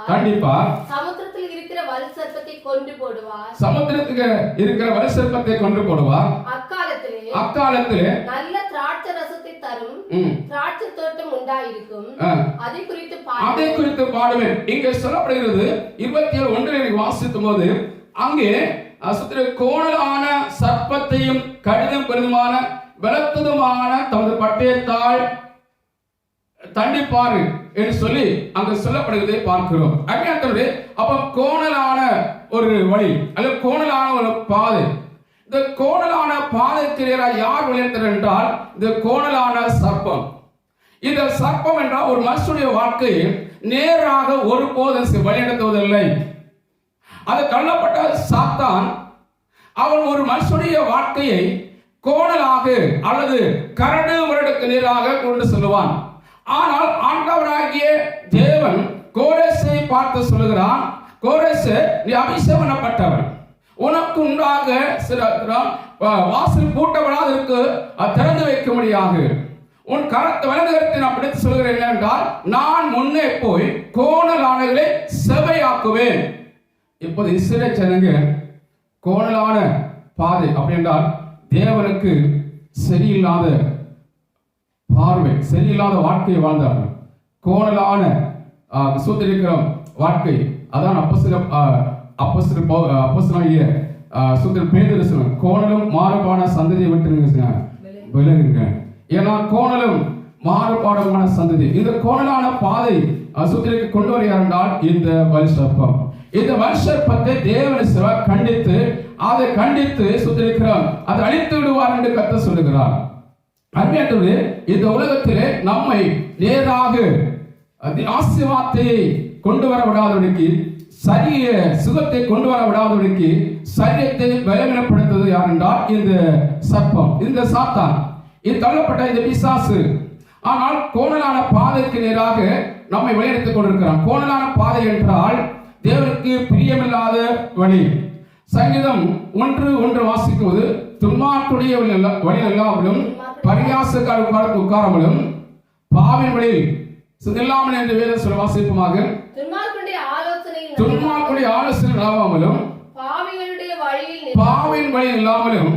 [SPEAKER 2] தண்டிப்பார். சமுத்திரத்தில் இருக்கிற வலு சர்ப்பத்தை கொண்டு போடுவார். சமுத்திரத்துக்கு இருக்கிற வலு சர்ப்பத்தை கொண்டு போடுவார். அக்காலத்திலே நல்ல திராட்சை ரசத்தை தரும் திராட்சை தோட்டம் உண்டாயிருக்கும். அதை குறித்து பாடுவேன். இங்கே சொல்லப்படுகிறது 27:1 வாசிக்கும் போது அங்கே கோணலான சர்ப்பத்தையும் கடிதம் பெரிதுமான பலத்ததுமான தமது பட்டயத்தால் தண்டிப்பாரு என்று சொல்லி அங்கு சொல்லப்படுகிறதை பார்க்கிறோம். அப்ப கோணலான ஒரு வழி அல்லது கோணலான ஒரு பாதை. இந்த கோணலான பாதைக்கு யார் விளையாடுகிறார் என்றால் இந்த கோணலான சர்ப்பம். இந்த சர்ப்பம் என்றால் ஒரு மனுஷனுடைய வாழ்க்கையை நேராக ஒருபோதும் வழிநடத்துவதில்லை. அது தள்ளப்பட்ட சாத்தான் அவன் ஒரு மனுஷனுடைய வாழ்க்கையை கோணலாக அல்லது கரடு முரடுக்கு நேராக கொண்டு செல்வான். ஆனால் ஆண்டவராகிய தேவன் கோரேசை பார்த்து சொல்லுகிறான், கோரேசே, நீ அபிஷேகப்பட்டவன், உனக்கு உண்டாக வாசல் பூட்டப்படாது இருக்கு, திறந்து வைக்க முடியாது. உன் கரத்தை வலது கரத்தை நான் பிடித்து சொல்கிறேன் என்றால் நான் முன்னே போய் கோணலானகளை செவையாக்குவேன். இப்போது இஸ்ரவேல் ஜனங்க கோணலான பாதை அப்படி என்றால் தேவனுக்கு சரியில்லாத பார்வை, சரியில்லாத வாழ்க்கையை வாழ்ந்தார்கள். கோணலான சூத்திரிக்கிற வாழ்க்கை. அதான் அப்போஸ்தலனாகிய பேதுரு சொன்னார், கோணலும் மாறுபாடான சந்ததியை விட்டு விலகுங்க. ஏன்னா கோணலும் மாறுபாடான சந்ததி. இந்த கோணலான பாதை சூத்திரிக்கு கொண்டு வருகிறார் என்றால் இந்த வல்சர்ப்பம். இந்த வல்சர்ப்பத்தை தேவன் கண்டித்து அதை கண்டித்து சூத்திரிக்கிறார், அதை அழித்து விடுவார் என்று கர்த்தர் சொல்லுகிறார். அன்பிலே இந்த உலகத்திலே நம்மை நேராக ஆசீர்வாதத்தை கொண்டு வர விடாதபடிக்கு, சரிய சுகத்தை கொண்டு வர விடாதபடிக்கு சரியத்தை பலவீனப்படுத்துவது யார் என்றால் இந்த சர்ப்பம், இந்த சாத்தான், இது தள்ளப்பட்ட இந்த பிசாசு. ஆனால் கோணலான பாதைக்கு நேராக நம்மை வழிநடத்திக் கொண்டிருக்கிறான். கோணலான பாதை என்றால் தேவனுக்கு பிரியமில்லாத வழி. சங்கீதம் 1:1 வாசிக்கும்போது, துன்மார்க்குடைய வழி எல்லாமலும் பரியாசக்காரருக்கு உட்காராமலும் பாவின் வழியில் இல்லாமல் என்று வேதம் சொல்ல வாசிப்புமாக, துன்மார்க்குடைய ஆலோசனை இல்லாமலும் பாவின் வழி இல்லாமலும்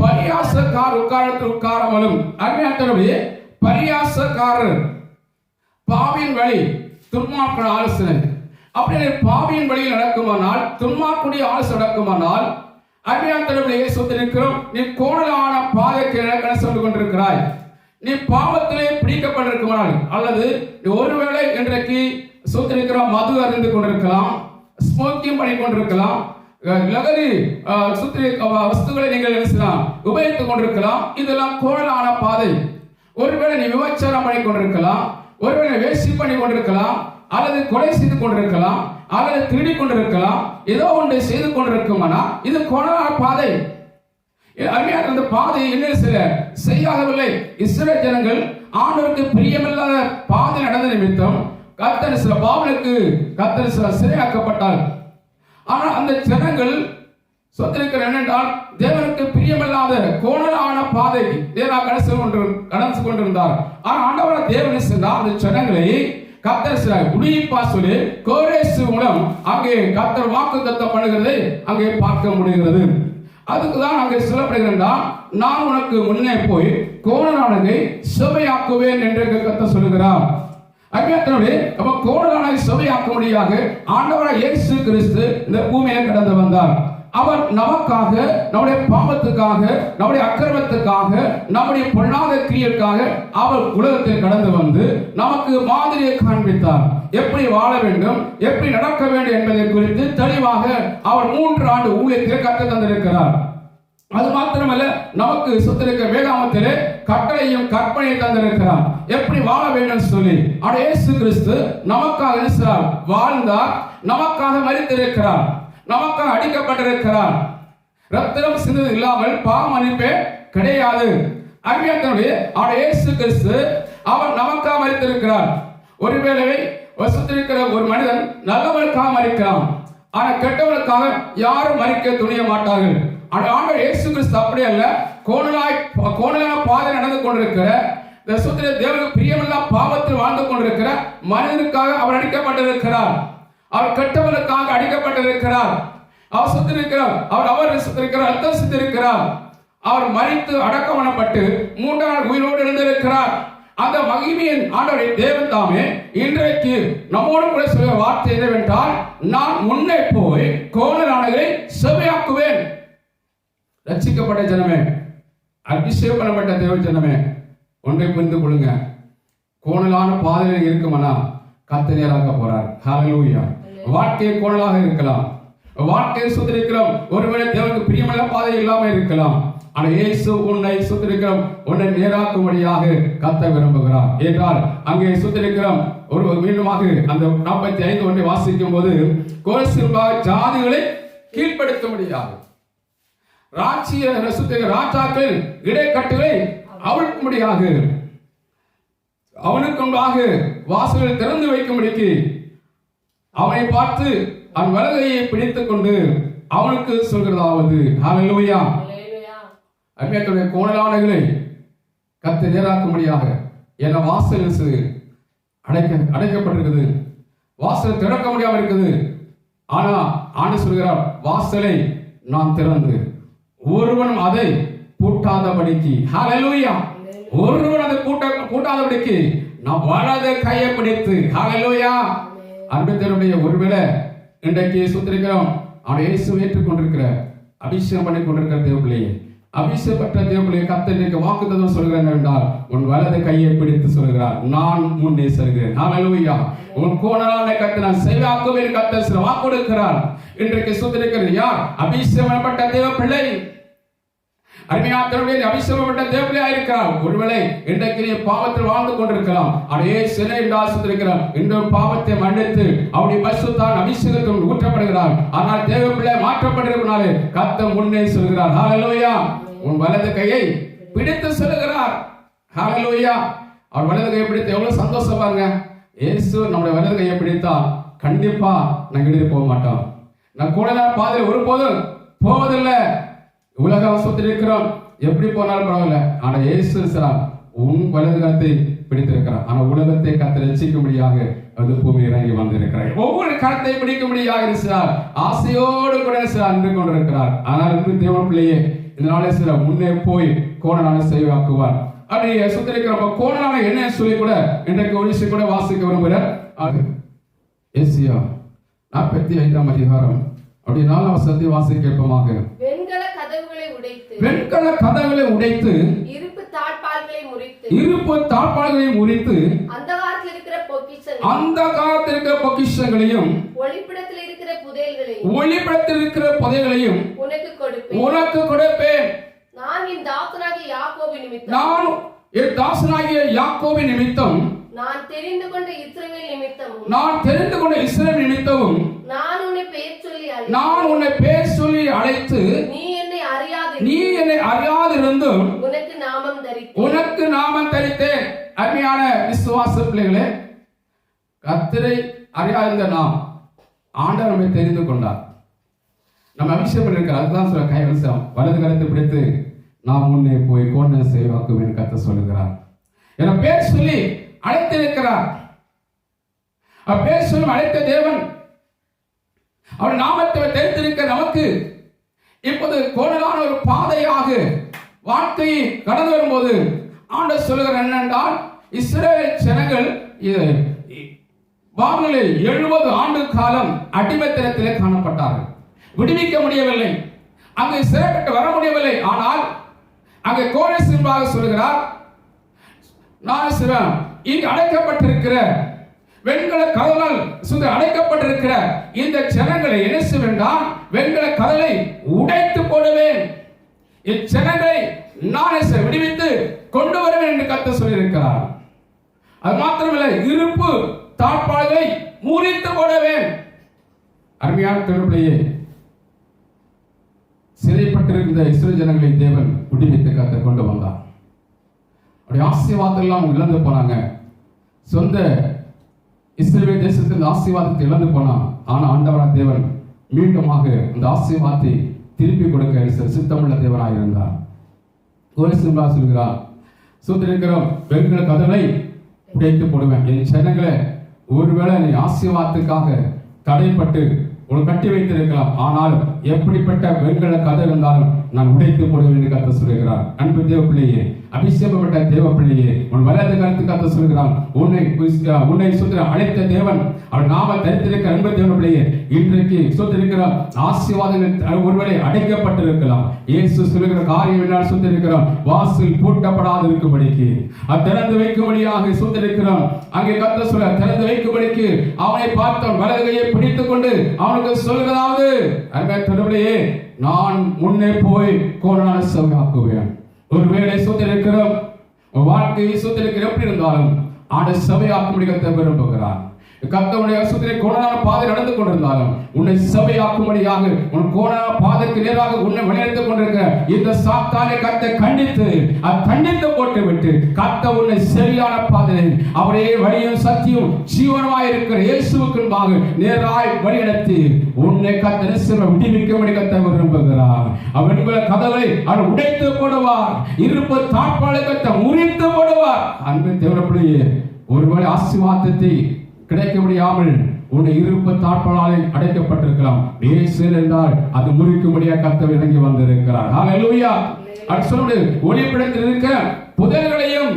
[SPEAKER 2] பரியாசக்காரர் உட்காரத்தில் உட்காராமலும். அருமையானவர்களே, பரியாசக்காரர் பாவின் வழி, துன்மார்க்குடைய ஆலோசனை. அப்படி பாவியின் வழியில் நடக்குமானால், துன்மார்க்குடைய ஆலோசனை நடக்குமானால், அருமையானவர்களே சொல்லியிருக்கிறோம், நீ கோணலான பாதைக்கு நடக்க சொல்லிக் கொண்டிருக்கிறாய். நீ பாவத்திலே பிடிக்கப்பட்டிருக்கிறாய், அல்லது ஒருவேளை இன்றைக்கு சொல்லியிருக்கிறோம் மது அறிந்து கொண்டிருக்கலாம், ஸ்மோக்கிங் பண்ணி கொண்டிருக்கலாம்,
[SPEAKER 1] லகரி சுத்திரி வஸ்துகளை நீங்கள் உபயோகித்துக் கொண்டிருக்கலாம். இதெல்லாம் கோணலான பாதை. ஒருவேளை நீ விபச்சாரம் பண்ணி கொண்டிருக்கலாம், ஒருவேளை வேசி பண்ணி கொண்டிருக்கலாம், அல்லது கொலை செய்து கொண்டிருக்கலாம், அல்லது திருடி கொண்டிருக்கலாம். ஏதோ ஒன்றை செய்து கொண்டிருக்குமானா இது கோணலான பாதை. அருமையான அந்த பாதை என்ன செய்யாதவில்லை. இஸ்ரவேல் ஜனங்கள் ஆண்டவருக்கு பிரியமில்லாத பாதை நடந்த நிமித்தம் கர்த்தர் சில பாவலுக்கு கர்த்தர் சில சிறையாக்கப்பட்டார். ஆனால் அந்த ஜனங்கள் சொத்திருக்கிற என்னென்றால் தேவனுக்கு பிரியமில்லாத கோணலான பாதை கடந்து கொண்டிருந்தார். ஆனால் ஆண்டவர் தேவன் சென்றார் அந்த ஜனங்களை கர்த்தர் சில உடிப்பா சொல்லி கோரேசு மூலம் அங்கே கர்த்தர் வாக்குத்தத்தம் பண்ணுகிறதை அங்கே பார்க்க முடிகிறது. அதுக்குதான் அங்கே சொல்லப்படுகிறா, நான் உனக்கு முன்னே போய் கோணலானதை செவையாக்குவேன் என்று கர்த்தர் சொல்லுகிறார். அவ்வியத்தினுடைய கோணலானதை செவையாக்கும்படியாக ஆண்டவராகிய இயேசு கிறிஸ்து இந்த பூமியில கடந்து வந்தார். அவர் நமக்காக, நம்முடைய பாவத்துக்காக, நம்முடைய அக்கிரமத்துக்காக, நம்முடைய பொல்லாத கிரியைக்காக அவர் உலகத்தில் கடந்து வந்து நமக்கு மாதிரியை காண்பித்தார். எப்படி வாழ வேண்டும், எப்படி நடக்க வேண்டும் என்பதை குறித்து தெளிவாக அவர் 3 ஆண்டு ஊழியத்தில் கற்றுத் தந்திருக்கிறார். அது மாத்திரமல்ல, நமக்கு சுத்திருக்க வேதாமத்திலே கட்டளையும் கற்பனையும் தந்திருக்கிறார். எப்படி வாழ வேண்டும் சொல்லி இயேசு கிறிஸ்து நமக்காக வாழ்ந்தார், நமக்காக மரித்திருக்கிறார், நமக்காக அடிக்கப்பட்டிருக்கிறார். ரத்தம் சிந்தது இல்லாமல் பாவ மன்னிப்பே கிடையாது. அருமையானவர்களே, இயேசு கிறிஸ்து அவர் நமக்காக மரித்திருக்கிறார். ஒருவேளை வசத்திருக்கிற ஒரு மனிதன் நல்லவனுக்காக மரிக்கிறான், ஆனால் கெட்டவனுக்காக யாரும் மரிக்க துணிய மாட்டார்கள். ஆண்டவர் இயேசு கிறிஸ்து அப்படி அல்ல. கோணலான பாதை நடந்து கொண்டிருக்கிற தேவனுக்கு பிரியமில்லா பாவத்தில் வாழ்ந்து கொண்டிருக்கிற மனிதனுக்காக அவர் அடிக்கப்பட்டிருக்கிறார். அவர் கெட்டவனுக்காக அடிக்கப்பட்டிருக்கிறார். அவர் சுத்திருக்கிறார், அவர் சுத்திருக்கிறார், ரத்தம் சிந்திருக்கிறார். அவர் மரித்து அடக்கம் பண்ணப்பட்டு 3 நாள் உயிரோடு எழுந்திருக்கிறார். அந்த மகிமையின் ஆண்டவரின் தேவன் தாமே இன்றைக்கு நம்மோடு கூட சொல்ல வார்த்தை என்னவென்றால், நான் முன்னே போய் கோணலானதை செவையாக்குவேன். ரட்சிக்கப்பட்ட ஜனமே, அபிஷேகம் பண்ணப்பட்ட தேவ ஜனமே, ஒன்றை புரிந்து கொள்ளுங்க. கோணலான பாதையில் இருக்குமானா கர்த்தர் நேராக போறார். ஹல்லேலூயா. வாழ்க்கை கோணலாக இருக்கலாம், வாழ்க்கையை சுத்திருக்கிறோம், ஒருவேளை தேவனுக்கு பிரியமுள்ள பாதை இல்லாமல் இருக்கலாம். ஆனால் இயேசு உன்னை சுத்திருக்கிறோம், உன்னை நேராக்கும்படியாக கர்த்தர் விரும்புகிறார் என்றால் அங்கே சுத்திருக்கிறோம். ஒரு மீண்டுமாக அந்த 45 ஒன்றை வாசிக்கும் போது, கோரேசின்பாக ஜாதிகளை கீழ்ப்படுத்த முடியாது, ராஜாக்கள் இடைக்கட்டுகளை அவிழ்க்கும்படியாக, அவனுக்கு முன்பாக வாசல்களை திறந்து வைக்கும்படிக்கு அவனை பார்த்து அவன் வலகையை பிடித்துக் கொண்டு அவனுக்கு சொல்கிறதாவது. ஹல்லேலூயா. அவ்வியத்துடைய கோணலானகளை கர்த்தர் நேராக்கும்படியாக என வாசல் அடைக்கப்பட்டிருக்குது, வாசல் திறக்க முடியாமல் இருக்குது. ஆனா ஆண்டு சொல்கிறார், வாசலை நான் திறந்து ஒருவனும் அதை பூட்டாதபடிக்கு, ஹல்லேலூயா, ஒருவன் அதை பூட்டாதபடிக்கு நான் வலது கையை பிடித்து, ஹல்லேலூயா. அன்புடைய ஒருவேளை இன்றைக்கு சுத்திருக்கிறோம், அவன் இயேசு ஏற்றுக்கொண்டிருக்கிற அபிஷேகம் பண்ணி கொண்டிருக்கிற தேவர்களே, அபிஷேகப்பட்ட தேவர்களே, கர்த்தருக்கு வாக்குத்தத்தம் சொல்கிறேன் என்றால் உன் வலது கையை பிடித்து சொல்கிறார், நான் முன்னே செல்கிறேன். ஹல்லேலூயா. உன் கோணலான கர்த்தர் நான் செவையாக்குவேன் கர்த்தர் சில வாக்கு கொடுக்கிறார். இன்றைக்கு சுத்திருக்கிறது யார்? அபிஷேகப்பட்ட தேவ பிள்ளை, அருமையானவர்களே, அபிஷேகப்பட்ட தேவனே இருக்கிறார். ஒருவேளை இன்றைக்கு நீ பாவத்தில் வாழ்ந்து கொண்டிருக்கலாம், அடையே சிலை என்றால் சுத்திருக்கிறார், இன்றும் பாவத்தை மன்னித்து அவருடைய பரிசுத்தான் அபிஷேகத்தில் ஊற்றப்படுகிறார். ஆனால் தேவ பிள்ளை மாற்றப்பட்டிருப்பனாலே கர்த்தர் முன்னே சொல்கிறார். ஹல்லேலூயா. உன் வலது கையை பிடித்து சொல்லுகிறார். ஹல்லேலூயா. அவர் வலது கையை பிடித்து எவ்வளவு சந்தோஷம் பாருங்க. இயேசு நம்முடைய வலது கையை பிடித்தா கண்டிப்பா நாங்கள் எழுதி போக மாட்டோம். நான் கூட பாதையில் ஒருபோதும் போவதில்லை. உலகம் சுத்திருக்கிறோம், எப்படி போனாலும் பரவாயில்ல, ஆனா இயேசு உன் வலது கரத்தை பிடித்திருக்கிறார். ஆனா உலகத்தை கர்த்தர் ரட்சிக்கும்படியாக அது பூமி இறங்கி வந்திருக்கிறார். ஒவ்வொரு கரத்தை பிடிக்கும்படியாக இருக்கிறார், ஆசையோடு கூட அன்று கொண்டிருக்கிறார். ஆனால் இன்று தேவன் பிள்ளையே, இதனால முன்னே போய் கோணலான செய்வாக்குவார். அப்படி சுத்திருக்கிற கோணலான என்ன சொல்லி கூட இன்றைக்கு ஒரு விஷயம் கூட வாசிக்க விரும்புகிறார். ஏசியா 45ஆம் அதிகாரம் அப்படி 4ஆம் வசனத்தை வாசிக்க கேட்போமாக. வெண்கல கதவுகளை உடைத்து இருப்பு தாழ்பாள்களை முறித்து அந்த காலத்தில் இருக்கிற பொக்கிஷங்களையும் ஒளிப்பிடத்தில் இருக்கிற
[SPEAKER 2] புதையல்களையும்
[SPEAKER 1] ஒளிபடத்தில் இருக்கிற புதையல்களையும் உனக்கு கொடுப்பேன்.
[SPEAKER 2] நான் என் தாசனாகிய யாக்கோபின் நிமித்தம் நான் தெரிந்து கொண்ட இஸ்ரவேல் நிமித்தமும் நான் உன்னை பெயர் சொல்லி அழைத்து நீ என்னை அறியாதிருந்தும் உனக்கு நாமம் தரித்தேன். அருமையான விசுவாச பிள்ளைகளே, கர்த்தரை அறியாதிருந்த நாம் ஆண்டவர் நம்மை தெரிந்து கொண்டார். நம்ம அபிஷேகம் இருக்கிறார். அதுதான் சொல்ல கைவசம் வலது கரத்தை பிடித்து நாம் முன்னே போய் கோண செய்வாக்குவேன் கர்த்தர் சொல்லுகிறார். என பேர் சொல்லி அழைத்திருக்கிறார். பேர் சொல்லி அழைத்த தேவன் அவர் நாமத்தை தெரிந்திருக்க நமக்கு இப்போது கோணலான ஒரு பாதையாக வாழ்க்கையை கடந்து வரும்போது ஆண்டவர் சொல்லுகிறார் என்னென்றால், இஸ்ரவேல் ஜனங்கள் பாபிலோனில் 70 ஆண்டு காலம் அடிமைத்தனத்திலே காணப்பட்டார்கள். விடுவிக்க முடியவில்லை, அங்கு சிறைப்பட்டு வர முடியவில்லை. ஆனால் அங்கே கோரேஸ் என்பதாக சொல்கிறார், நான் சிவன் இங்கு அடைக்கப்பட்டிருக்கிற வெண்கல கதவால் அடைக்கப்பட்டிருக்கிற இந்த ஜனங்களை என்ன செய்வேன், வெண்கல கதலை உடைத்து போடுவேன், இச்சனங்களை நானே விடுவித்து கொண்டு வருவேன் என்று கர்த்தர் சொல்லியிருக்கிறார். அது மாத்திரமல்ல, இருப்பு தாழ்பாளை முறித்து போடுவேன். அருமையான திருப்பிள்ளையே, சிறைப்பட்டிருந்த இஸ்ரவேல் ஜனங்களை தேவன் விடுவித்து கர்த்தர் கொண்டு வந்தார். அப்படி ஆசீர்வாதம் எல்லாம் இழந்து போனாங்க. சொந்த இஸ்ரவேல் தேசத்தில் ஆசீர்வாதத்தை இழந்து போனான். ஆனால் ஆண்டவரான தேவன் மீண்டுமாக அந்த ஆசீர்வாதத்தை திருப்பி கொடுக்க சித்தமுள்ள தேவனாக இருந்தார். சொல்கிறார், சூத்திரிக்கிறோம் வெண்கல கதவை உடைத்து போடுவேன். என் ஜனங்களை ஒருவேளை நீ ஆசீர்வாதத்துக்காக தடைப்பட்டு ஒரு கட்டி வைத்திருக்கலாம், ஆனால் எப்படிப்பட்ட வெண்கல கதை இருந்தாலும் நான் உடைத்து போடுவேன் என்று கர்த்தர் சொல்கிறார். அன்பு தேவ பிள்ளையே, அபிஷேகப்பட்ட தேவ பிள்ளையே, உன் வலது கருத்து கர்த்தர் சொல்கிறான், உன்னை சுத்திர அழைத்த தேவன் அவர் நாம தரித்திருக்க அன்பு தேவ பிள்ளையே, இன்றைக்கு சுத்திருக்கிற ஆசீர்வாதங்கள் ஒருவேளை அடைக்கப்பட்டிருக்கலாம். இயேசு சொல்லுகிற காரியம் என்னால் சுத்திருக்கிறோம், வாசல் பூட்டப்படாது இருக்கும்படிக்கு திறந்து வைக்கும்படியாக சுத்திருக்கிறோம். அங்கே கர்த்தர் சொல்ல திறந்து வைக்கும்படிக்கு அவனை பார்த்தவன் வலது கையை பிடித்துக் கொண்டு அவனுக்கு சொல்கிறதாவது, அன்பு தேவ நான் முன்னே போய் கோணலான சபையாக்குவேன். ஒருவேளை சுத்திருக்கிறோம் வாழ்க்கையை சுத்திருக்கிற எப்படி இருந்தாலும் ஆண்ட சபையாக்கும்படி விரும்புகிறார். கர்த்தருடைய சுத்திரை கோணலான பாதை நடந்து கொண்டிருந்தாலும் உன்னை சபையாக்கும்படியாக உன் கோணலான பாதைக்கு நேராக உன்னை வழிநடத்திக் கொண்டிருக்கிற இந்த சாத்தானை கர்த்தர் கண்டித்து போட்டு விட்டு கர்த்தர் உன்னை சரியான பாதை அவரே வழியும் சத்தியம் ஜீவனமாய் இருக்கிற இயேசுவுக்கு முன்பாக நேராய் வழிநடத்தி உன்னை கர்த்தர் விடுவிக்கும்படி கர்த்தர் விரும்புகிறார். அவன் கதவை அவர் உடைத்து போடுவார், இருப்பு தாழ்பாளை கர்த்தர் முறித்து போடுவார். அன்பு தேவனுடைய ஒருவேளை ஆசீர்வாதத்தை கிடைக்க முடியாமல் உன்னை இருப்பு தாழ்பாளாலே அடைக்கப்பட்டிருக்கலாம். இயேசு என்றால் அது முறிக்கும்படியாக கர்த்தர் இறங்கி வந்திருக்கிறார். ஹல்லேலூயா. அர்த்தம் ஒளிப்படத்தில் இருக்கிற புதையல்களையும்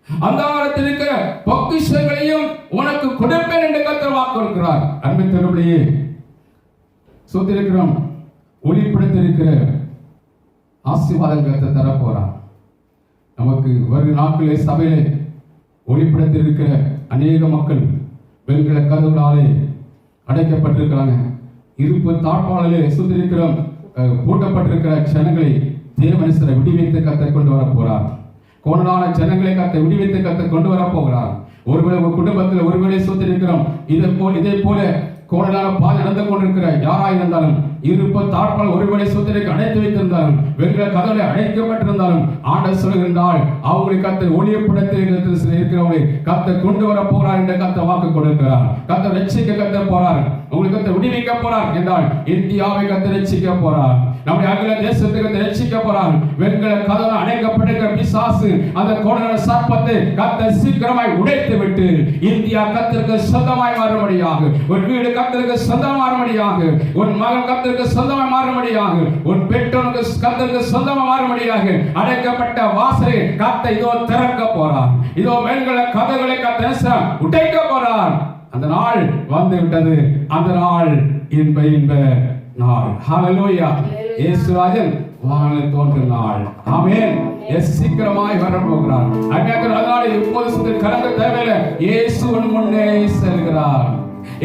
[SPEAKER 2] அந்தாரத்தில் இருக்கிற பொக்கிஷங்களையும் உனக்கு கொடுப்பேன் என்று கர்த்தர் வாக்கு கொடுக்கிறார். அன்பு தேவனே, சொல்லியிருக்கிறோம் ஒளிப்படத்தில் இருக்கிற ஆசீர்வாதம் கர்த்தர் தர போறார். நமக்கு வரும் நாட்களிலே சபையிலே ஒளிப்படத்தில் இருக்கிற அநேக மக்கள் வெண்கல கதவுகளாலே அடைக்கப்பட்டிருக்கிறாங்க. இருப்பு தாழ்பாளிலே சுத்திருக்கிறோம் பூட்டப்பட்டிருக்கிற ஜனங்களை தேவனிசரை விடுவித்து கர்த்தர் கொண்டு வர போறார். கோணலான ஜனங்களை கர்த்தர் விடுவித்து கர்த்தர் கொண்டு வர போகிறார். ஒருவேளை ஒரு குடும்பத்தில் ஒருவேளை சுத்திருக்கிறோம் இதே போல கோணலான பாதை நடந்து கொண்டிருக்கிற யாராக இருந்தாலும் இருப்பு தாழ்பால் ஒருவேளை சுத்திரைக்கு அடைத்து வைத்திருந்தாலும் வெண்கல கதவை அடைக்கப்பட்டிருந்தாலும் ஆண்டவர் சொல்கின்றால் அவங்களை கர்த்தர் ஒளியப்படத்தில் இருக்கிறவங்களை கர்த்தர் கொண்டு வர போறார் என்ற கர்த்தர் வாக்கு கொடுக்கிறார். கர்த்தர் ரட்சிக்க கர்த்தர் போறார், உங்களுக்கு கர்த்தர் விடுவிக்க போறார் என்றால் இந்தியாவை கர்த்தர் ரட்சிக்க போறார், நம்முடைய அகில தேசத்துக்கு ரட்சிக்க போறார். வெண்கல கதவை அடைக்கப்பட்டிருக்கிற பிசாசு அந்த கோணலான சர்ப்பத்தை கர்த்தர் சீக்கிரமாய் உடைத்து விட்டு இந்தியா கர்த்தருக்கு சொந்தமாய் மாறும்படியாக, ஒரு வீடு கர்த்தருக்கு சொந்தமாய் மாறும்படியாக, ஒரு மகன் கர்த்தருக்கு சொந்தமாய் மாறும்படியாக, ஒரு பெற்றோருக்கு கர்த்தருக்கு சொந்தமாய் மாறும்படியாக அடைக்கப்பட்ட வாசலை கர்த்தர் இதோ திறக்க போறார். இதோ வெண்கல கதவுகளை கர்த்தர் உடைக்க போறார். அந்த நாள் வந்து விட்டது. அந்த நாள் இன்ப நாள். ஹல்லேலூயா. இயேசுராஜன் வானில் தோன்றும் நாள். ஆமென். சீக்கிரமாய் வரப்போகிறார். அதனால இப்போது கலங்க தேவையில்லை. இயேசுவின் முன்னே செல்கிறார்.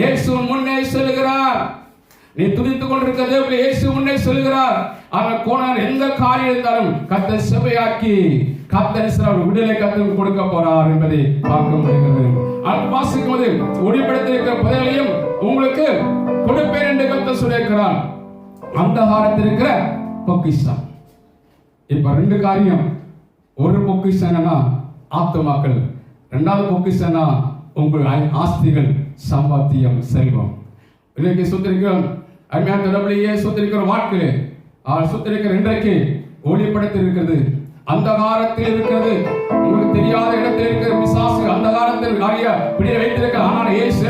[SPEAKER 1] இயேசு முன்னே செல்கிறார். நீ துதித்துக் கொண்டிருக்கிற தேவனே இயேசு முன்னே செல்கிறார். அவர் கோணர் எந்த காரியம் இருந்தாலும் கர்த்தர் செவையாக்கி கர்த்தர் விடுதலை கர்த்தர் கொடுக்க போறார் என்பதை பார்க்க முடிகிறது. அது வாசிக்கும் போது ஒளிபடத்திருக்கிற புதையலையும் உங்களுக்கு கொடுப்பேன் என்று கர்த்தர் சொல்லியிருக்கிறார். அந்தகாரத்தில் இருக்கிற பொக்கிஷம். இப்ப ரெண்டு காரியம். ஒரு பொக்கிஷம் என்னன்னா ஆத்துமாக்கள், இரண்டாவது பொக்கிஷம்னா உங்கள் ஆஸ்திகள், சம்பாத்தியம், செல்வம். இன்னைக்கு சுத்திரிக்கிறோம் அருமையான தொடர்புலேயே சுத்திரிக்கிற வாழ்க்கையிலே சுத்திரிக்கிற இன்றைக்கு ஒளிப்படத்தில் இருக்கிறது, அந்தகாரத்தில் இருக்கிறது, உங்களுக்கு தெரியாத இடத்தில் இருக்கிற பிசாசு அந்தகாரத்தில் நிறைய பிடிய வைத்திருக்க. ஆனால் இயேசு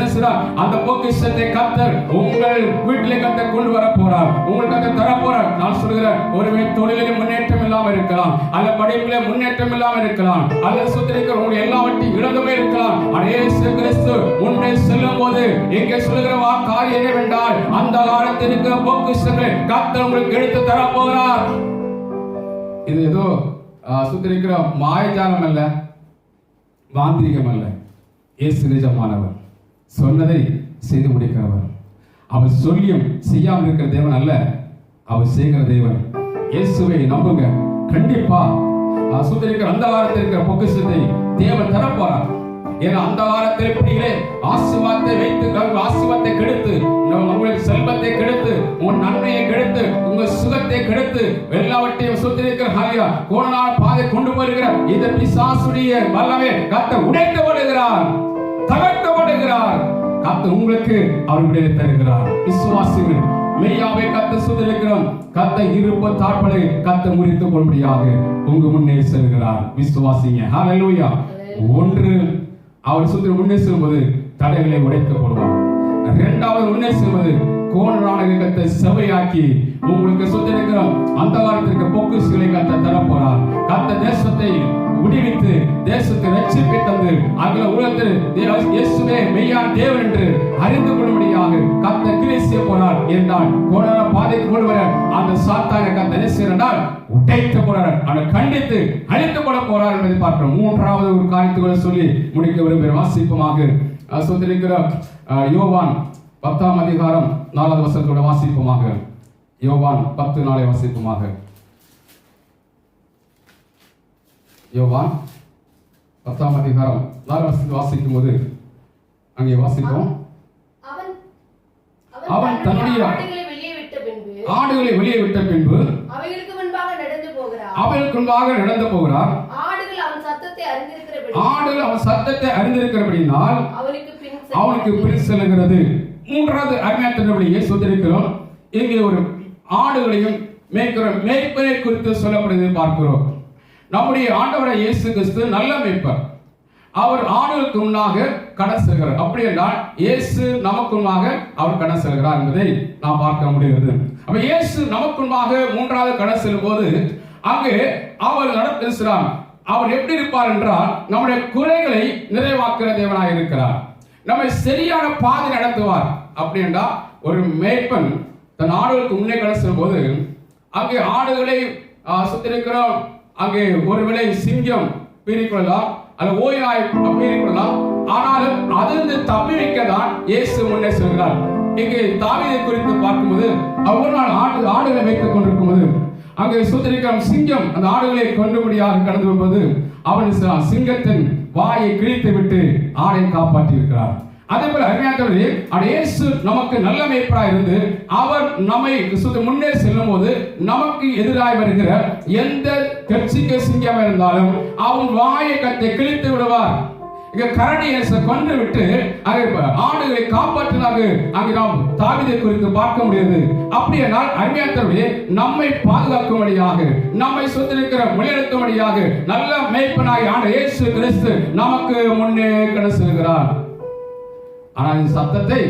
[SPEAKER 1] அந்த பொக்கிஷத்தை கர்த்தர் உங்கள் வீட்டிலே கர்த்தர் கொண்டு வர போறார், உங்களுக்கு கர்த்தர் தர போறார். நான் சொல்கிறேன், ஒருவேளை தொழிலில் முன்னேற்றம் இல்லாமல் இருக்கலாம், அல்ல படிப்பிலே முன்னேற்றம் இல்லாமல் இருக்கலாம், அல்ல சுத்திரிக்கிற உங்களுடைய எல்லாவற்றையும் இழந்துமே இருக்கலாம். இயேசு கிறிஸ்து முன்னே செல்லும் போது இங்கே சொல்கிற காரியம் என்னவென்றால் அந்தகாரத்தில் இருக்கிற பொக்கிஷங்களை கர்த்தர் உங்களுக்கு எடுத்து தர போகிறார். இது ஏதோ சுத்திரிக்கிற மாயஜாலம் அல்ல, மாந்திரிகம் அல்ல. இயேசு நிஜமானவர், சொன்னதை செய்து முடிக்கிறவர். அவர் சொல்லியும் செய்யாமல் இருக்கிற தேவன் அல்ல, அவர் செய்கிற தேவன். இயேசுவை நம்புங்க, கண்டிப்பா சுத்திரிக்கிற அந்தகாரத்தில் இருக்கிற பொக்கிஷத்தை தேவன் தரப்போறார். ஏன்னா அந்தகாரத்தில் பிடிகளே ஆசீர்வாதத்தை வைத்து ஆசீர்வாதத்தை கெடுத்து, உங்களுக்கு செல்வத்தை கெடுத்து, உங்க நன்மையை கெடுத்து, உங்க சுகத்தை கெடுத்து, எல்லாவற்றையும் சுத்திரிக்கிற ஹாலியா கோணலான பாதை கொண்டு போகிற இந்த பிசாசுடைய வல்லமை கர்த்தர் உடைக்கப்படுகிறார், தகர்க்கப்படுகிறார். கர்த்தர் உங்களுக்கு அவர் விடுதலை தருகிறார். விசுவாசிகள் மெய்யாவே கர்த்தர் சுத்திரிக்கிறோம், கர்த்தர் இருப்பு தாழ்பலை கர்த்தர் முறித்துக் கொள்ளும்படியாக உங்க முன்னே செல்கிறார். விசுவாசிங்க. ஹல்லேலூயா. ஒன்று, அவர் சுத்திர முன்னே செல்வது தடைகளை உடைக்கப்படுவார். இரண்டாவது, முன்னே செல்வது கோணலான கர்த்தர் செவையாக்கி உங்களுக்கு சுத்திரிக்கிற அந்தகாரத்திற்கு பொக்கிஷங்களை கர்த்தர் தரப்போறார். கர்த்தர் தேசத்தை விடுவித்து தேசத்தை ரட்சிப்பை தந்து அகில உலகத்தில் இயேசுவே மெய்யான தேவன் என்று அறிந்து கொள்ளும்படியாக கர்த்தர் கிரியை செய்ய போறார். என்றால் கோணலான பாதைக்கு கொண்டு வர அந்த சாத்தானை கர்த்தர் என்ன செய்யறார்? உடைக்க போறார், அவனை கண்டித்து அழித்து கொள்ள போறார் என்பதை பார்க்கிறோம். மூன்றாவது ஒரு காரியத்தை சொல்லி முடிக்க விரும்புகிற வாசிப்பமாக சுத்திரிக்கிற யோவான் 10ஆம் அதிகாரம் 4வது வசனத்தோட வாசிப்பமாக. யோவான் 10:4 வாசிப்பமாக. யோவான் 10ஆம் அதிகாரம் 4வது வசனத்தை வாசிக்கும் போது அங்கே வாசிப்போம். அவன் தன்னுடைய ஆடுகளை வெளியே விட்ட பின்பு அவைகளுக்கு முன்பாக நடந்து போகிறார். ஆடுகள் அவன் சத்தத்தை அறிந்திருக்கிறபடியால் அவனுக்கு பின் செல்கிறது. மூன்றாவது அருமையானவர்களே சுத்திரிக்கிறோம். இங்கே ஒரு ஆடுகளையும் மேய்ப்பரை குறித்து சொல்லப்படுவதை பார்க்கிறோம். நம்முடைய ஆண்டவராகிய இயேசு கிறிஸ்து நல்ல மேய்ப்பர். அவர் ஆடுகளுக்கு முன்னாக கடன் செல்கிறார். அப்படி என்றால் இயேசு நமக்கு முன்பாக அவர் கடன் செல்கிறார் என்பதை நாம் பார்க்க முடிகிறது. அப்ப இயேசு நமக்கு முன்பாக மூன்றாவது கடன் செல்லும் போது அங்கு அவர் நடத்துகிறார். அவர் எப்படி இருப்பார் என்றால் நம்முடைய குறைகளை நிறைவாக்குற தேவனாக இருக்கிறார். நம்மை சரியான பாதை நடத்துவார். அப்படி என்றால் ஒரு மேய்ப்பன் தன் ஆடுகளுக்கு முன்னே கடன் செல்லும் போது அங்கே ஆடுகளை சுத்திருக்கிறோம். அங்கே ஒருவேளை சிங்கம் பீறிக்கொள்ளலாம், அல்ல ஓய்வாய் பீறிக்கொள்ளலாம். ஆனாலும் அதிலிருந்து தப்பி வைக்கதான் இயேசு முன்னே செல்கிறார். இங்கே தாவீதை குறித்து பார்க்கும்போது ஒவ்வொரு நாள் ஆடுகளை வைத்துக் கொண்டிருக்கும் போது அங்கே சுத்திரிக்கிற சிங்கம் அந்த ஆடுகளை கொண்டுபடியாக கடந்து வரும்போது அவன் சிங்கத்தின் வாயை கிழித்து விட்டு ஆடை காப்பாற்றி இருக்கிறார். அதே போல அருமையானவர்களே, இயேசு நமக்கு நல்ல மேய்ப்பராய் இருந்து அவர் நம்மை முன்னே செல்லும் போது நமக்கு எதிராக வருகிற எந்த கட்சிக்கு சிங்கம் இருந்தாலும் அவன் வாயை கத்தை கிழித்து விடுவார். இங்க கரடியை கொன்று விட்டு ஆடுகளை காப்பாற்றினாக அங்கே நாம் தாவீதை குறித்து பார்க்க முடியாது. அப்படியானால் அருமையானவர்களே, நம்மை பாதுகாக்கும்படியாக நம்மை சுத்திரிக்கிற முன்னெடுக்கும்படியாக நல்ல மேய்ப்பனாய் ஆண்ட இயேசு கிறிஸ்து நமக்கு முன்னே கடந்து செல்கிறார். ஆனால் இந்த சத்தத்தை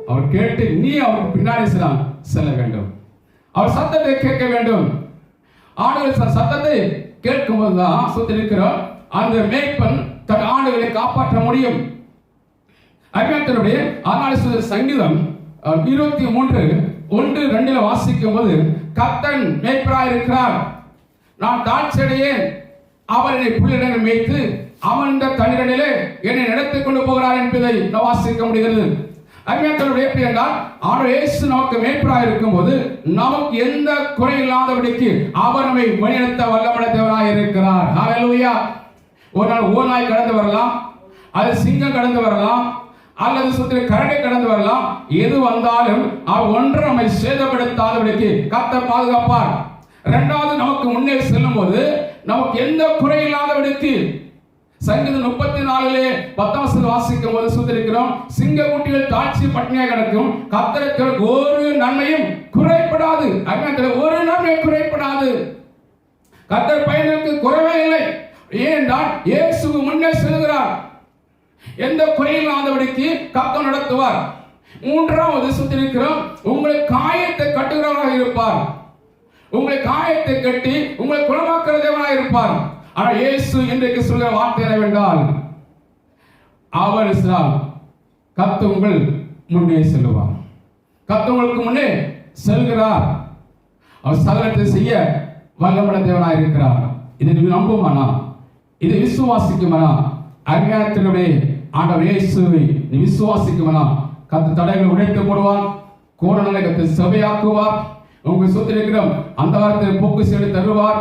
[SPEAKER 1] அவர் கேட்டு நீ அவருக்கு பின்னாடி செல்ல வேண்டும். அவர் சத்தத்தை கேட்க வேண்டும். ஆடுகள் சத்தத்தை கேட்கும் போதுதான் சுத்திரிக்கிற அந்த மேய்ப்பன் தன் ஆடுகளை காப்பாற்ற முடியும். அதனால சங்கீதம் 23:1-2 வாசிக்கும் போது கர்த்தர் மேய்ப்பராய் இருக்கிறார், நான் தாழ்ச்சியடையேன், அவர் என்னை புல்லிடங்களில் மேய்த்து அமர்ந்த தண்ணீரிலே என்னை நடத்திக் கொண்டு போகிறார் என்பதை வாசிக்க முடிகிறது. அருமையானவர்களே, எப்படி என்றால் ஆண்டவர் இயேசு நமக்கு மேய்ப்பராய் இருக்கும்போது நமக்கு எந்த குறை இல்லாதபடிக்கு அவர் நம்மை வழிநடத்த வல்லமையுள்ள தேவனாய் இருக்கிறார். ஹல்லேலூயா. ஒரு நாள் ஓநாய் கடந்து வரலாம், அது சிங்கம் கடந்து வரலாம், அல்லது சுற்றி கரடி கடந்து வரலாம். எது வந்தாலும் ஒன்று நம்மை சேதப்படுத்தாதபடிக்கு கர்த்தர் பாதுகாப்பார். இரண்டாவது, நமக்கு முன்னே செல்லும் போது நமக்கு எந்த குறை இல்லாதபடிக்கு சங்கீதம் 34:10 வாசிக்கும் போது சொல்லியிருக்கிறோம், சிங்க குட்டிகள் தாட்சி பட்டினியாக கிடக்கும், கர்த்தருக்கு ஒரு நன்மையும் குறைப்படாது. ஒரு நன்மையும் குறைப்படாது. கர்த்தர் பையனுக்கு குறைவே இல்லை. ஏனென்றால் இயேசு முன்னே செல்கிறார். எந்த குறையில்லாதபடிக்கு கர்த்தர் நடத்துவார். மூன்றாவது சொல்லியிருக்கிறோம், உங்களை காயத்தை கட்டுகிறவராக இருப்பார். உங்களை காயத்தை கட்டி உங்களை குணமாக்குற தேவனாக இருப்பார். ஆனால் இயேசு இன்றைக்கு சொல்கிற வார்த்தை என்னவென்றால், அவர் கர்த்தர் உங்கள் முன்னே செல்வார். கர்த்தர் உங்களுக்கு முன்னே செல்கிறார். அவர் சகலத்தை செய்ய வல்லமையுள்ள தேவனாக இருக்கிறார். இதை நீ நம்புமானா? இதை விசுவாசிக்குமானா? அருமையானவர்களே, ஆண்டவர் இயேசுவை நீ விசுவாசிக்குமானா? கர்த்தர் தடைகளை உடைத்து போடுவார். கோணலை கர்த்தர் செவையாக்குவார். உங்கள் சொத்திருக்கிற அந்த வாரத்தில் போக்கு செய்து தருவார்.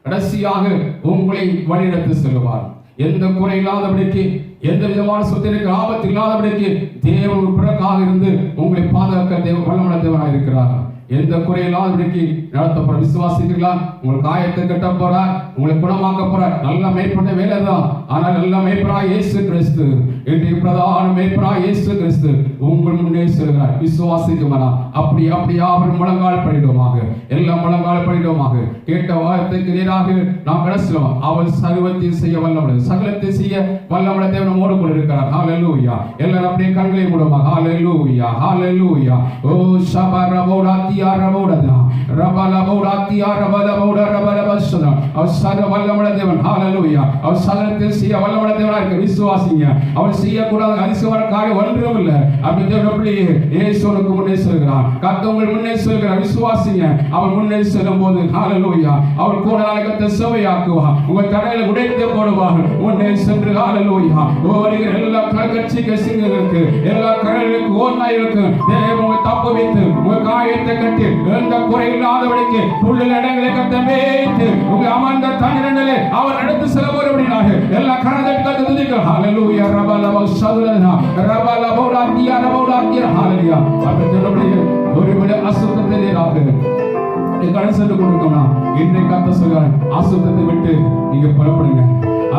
[SPEAKER 1] கடைசியாக உங்களை வழிநடத்தி செல்வார். எந்த குறை இல்லாதபடிக்கு, எந்த விதமான சொத்திற்கு ஆபத்து இல்லாதபடிக்கு தேவன் பிறக்காக இருந்து உங்களை பாதுகாக்க தேவன் வல்லமையுள்ள தேவனாக இருக்கிறார். எந்த குறை இல்லாதபடிக்கு நடத்தப்பட விசுவாசிக்கிறீர்களா? உங்கள் காயத்தை கட்ட போறார், உங்களை குணமாக்க போறார். நல்ல மேய்ப்பட்ட வேலை தான். ஆனால் நல்ல மேய்ப்பராய் இயேசு கிறிஸ்து, இன்றைய பிரதான மேய்ப்பராய் இயேசு கிறிஸ்து உங்கள் முன்னே செல்கிறார். விசுவாசிக்குமானா? அப்படியா அவர் முழங்கால் படிடுவோமாக, எல்லாம் முழங்கால் படிடுவோமாக. கேட்ட வார்த்தைக்கு நேராக நாம் கடசிலும் அவர் சர்வத்தை செய்ய வல்லவன், சகலத்தை செய்ய வல்லவன தேவன் நம்மோடு கூட இருக்கிறார். ஹல்லேலூயா. எல்லாரும் அப்படியே கண்களை மூடுவோமாக. ஹல்லேலூயா, ஹல்லேலூயா. ஓ ஷபரபோடாத்தியா ரபோடா ரபலபோடாத்தியா ரபலபோடா ரபலபஸ்ஸனா. அவர் சர்வ வல்லவன தேவன். ஹல்லேலூயா. அவர் சகலத்தை செய்ய வல்லவன தேவனாக இருக்க விசுவாசிங்க. அவர் செய்யக்கூடாத அதிசயமான காரியம் ஒன்றும் இல்லை. அப்படி தேவன் அப்படியே இயேசுவுக்கு முன்னே செல்கிறார். கர்த்தர் உங்கள் முன்னே செல்கிறார். விசுவாசிங்க. அவர் முன்னே செல்லும் போது ஹல்லேலூயா, அவர் கூட நாளைக்கு செவையாக்குவார். உங்கள் தடைகளை உடைத்து போடுவார். முன்னே சென்று ஹல்லேலூயா, வருகிற எல்லா கட்சிக்கு சிங்கங்களுக்கு, எல்லா கடலுக்கு ஓநாய்களுக்கு தேவன் உங்களை தப்பு வைத்து உங்கள் காயத்தை கட்டி எந்த குறை இல்லாதபடிக்கு புல்லில் இடங்களை கட்ட வைத்து உங்கள் அமர்ந்த தண்ணீரிலே அவர் நடந்து செல்ல போறபடியாக எல்லா கரங்களை கட்ட துதிக்க. ஹல்லேலூயா. ரபலபோ சதுரனா ரபலபோ ராத்தியா ரபோ ராத்தியா. ஹல்லேலூயா. அப்படியே ஒருவேளை அசுத்தத்திலேயாக கடன் சென்று கொடுக்கணும். இன்றைக்கு கர்த்தர் சொல்றார், அசுத்தத்தை விட்டு நீங்க புறப்படுங்க.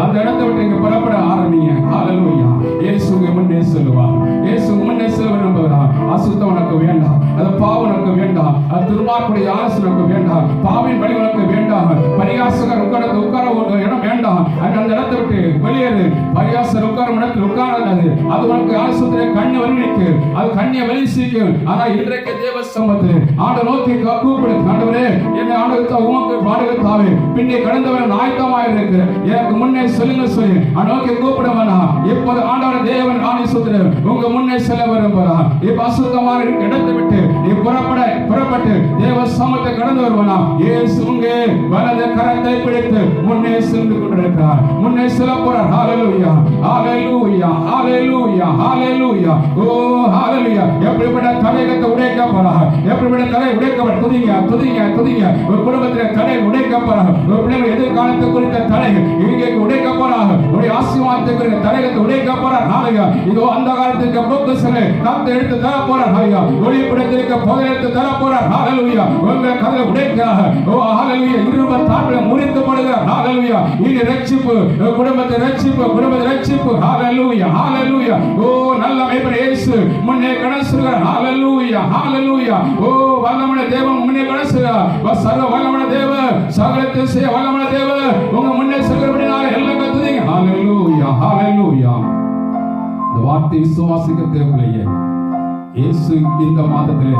[SPEAKER 1] அந்த இடத்தை விட்டு நீங்க புறப்பட ஆரம்பிங்க. ஹல்லேலூயா. இயேசு முன்னே செல்வார். இயேசு முன்னே செல்ல விரும்புகிறார். அசுத்தம் உனக்கு வேண்டாம், அது பாவம் உனக்கு வேண்டாம், அது துர்மார்க்குடைய ஆலோசனை உனக்கு வேண்டாம், பாவின் வழி உனக்கு வேண்டாம், பரியாசகர் உட்கார இடம் வேண்டாம். அந்த இடத்தை விட்டு வெளியேறு. பரியாசர் உட்காரும் இடத்தில் உட்காராது. அது உனக்கு ஆலோசனை கண்ணை வலிக்கு, அது கண்ணியை வெளி சீக்கும். ஆனா இன்றைக்கு தேவ சம்பத்து ஆண்டு நோக்கி கூப்பிடு. ஆண்டவரே, என்னை ஆண்டு உமக்கு பாடுகத்தாவே பின்னே கடந்தவன் ஆயத்தமாக இருக்கு, எனக்கு முன்னே சொல்லுங்க சொல்லி நோக்கி கூப்பிட வேணாம். இப்போது ஆண்டவர் தேவன் ஆணை சொல்கிறார், உங்க முன்னே செல்ல விரும்புகிறார். இப்ப அசுத்தமான இடத்தை விட்டு நீ புறப்பட்டு தேவ சமூகத்தை கடந்து வருவானா? இயேசு உங்க வலது கரத்தை பிடித்து முன்னே சென்று கொண்டிருக்கிறார். முன்னே செல்ல போறார். ஹல்லேலூயா, ஹல்லேலூயா, ஹல்லேலூயா, ஹல்லேலூயா. ஓ ஹல்லேலூயா. எப்படிப்பட்ட தடைகளை உடைக்க போறார், எப்படிப்பட்ட தடை உடைக்கப்பட. துதிங்க, துதிங்க, துதிங்க. ஒரு குடும்பத்தில் தடை உடைக்க போறார். ஒரு பிள்ளைகள் எதிர்காலத்தை குறித்த தடை இங்கே உடைக்க போறார். ஒரு ஆசீர்வாதத்தை குறித்த தடைகளை உடைக்க போறார். ஹல்லேலூயா. இதோ அந்த காலத்துக்கு போக்கு செல்ல கர்த்தர் எடுத்து தர போறார். ஹல்லேலூயா. ஒளிப்படத்திற்கு புகை எடுத்து தர போறார். ஹல்லேலூயா. உங்க கதவை உடைக்கிறார். ஓ ஹல்லேலூயா. இரும்ப தாழ்வை முறித்து போடுகிறார். ஹல்லேலூயா. இனி ரட்சிப்பு, குடும்பத்தை ரட்சிப்பு, குடும்பத்தை ரட்சிப்பு. ஹல்லேலூயா, ஹல்லேலூயா. ஓ நல்ல மேய்ப்பர் இயேசு முன்னே கடசுகிறார். ஹல்லேலூயா, ஹல்லேலூயா. ஓ வல்லமையுள்ள தேவன் முன்னே கடசுகிறார். சர்வ வல்லமையுள்ள தேவன், சகலத்தை செய்ய வல்லமையுள்ள தேவன் உங்க முன்னே செல்கிறபடினால எல்லாம் கத்துதீங்க. ஹல்லேலூயா, ஹல்லேலூயா. இந்த வார்த்தை விசுவாசிக்க தேவையில்லையே. இயேசு இந்த மாதத்திலே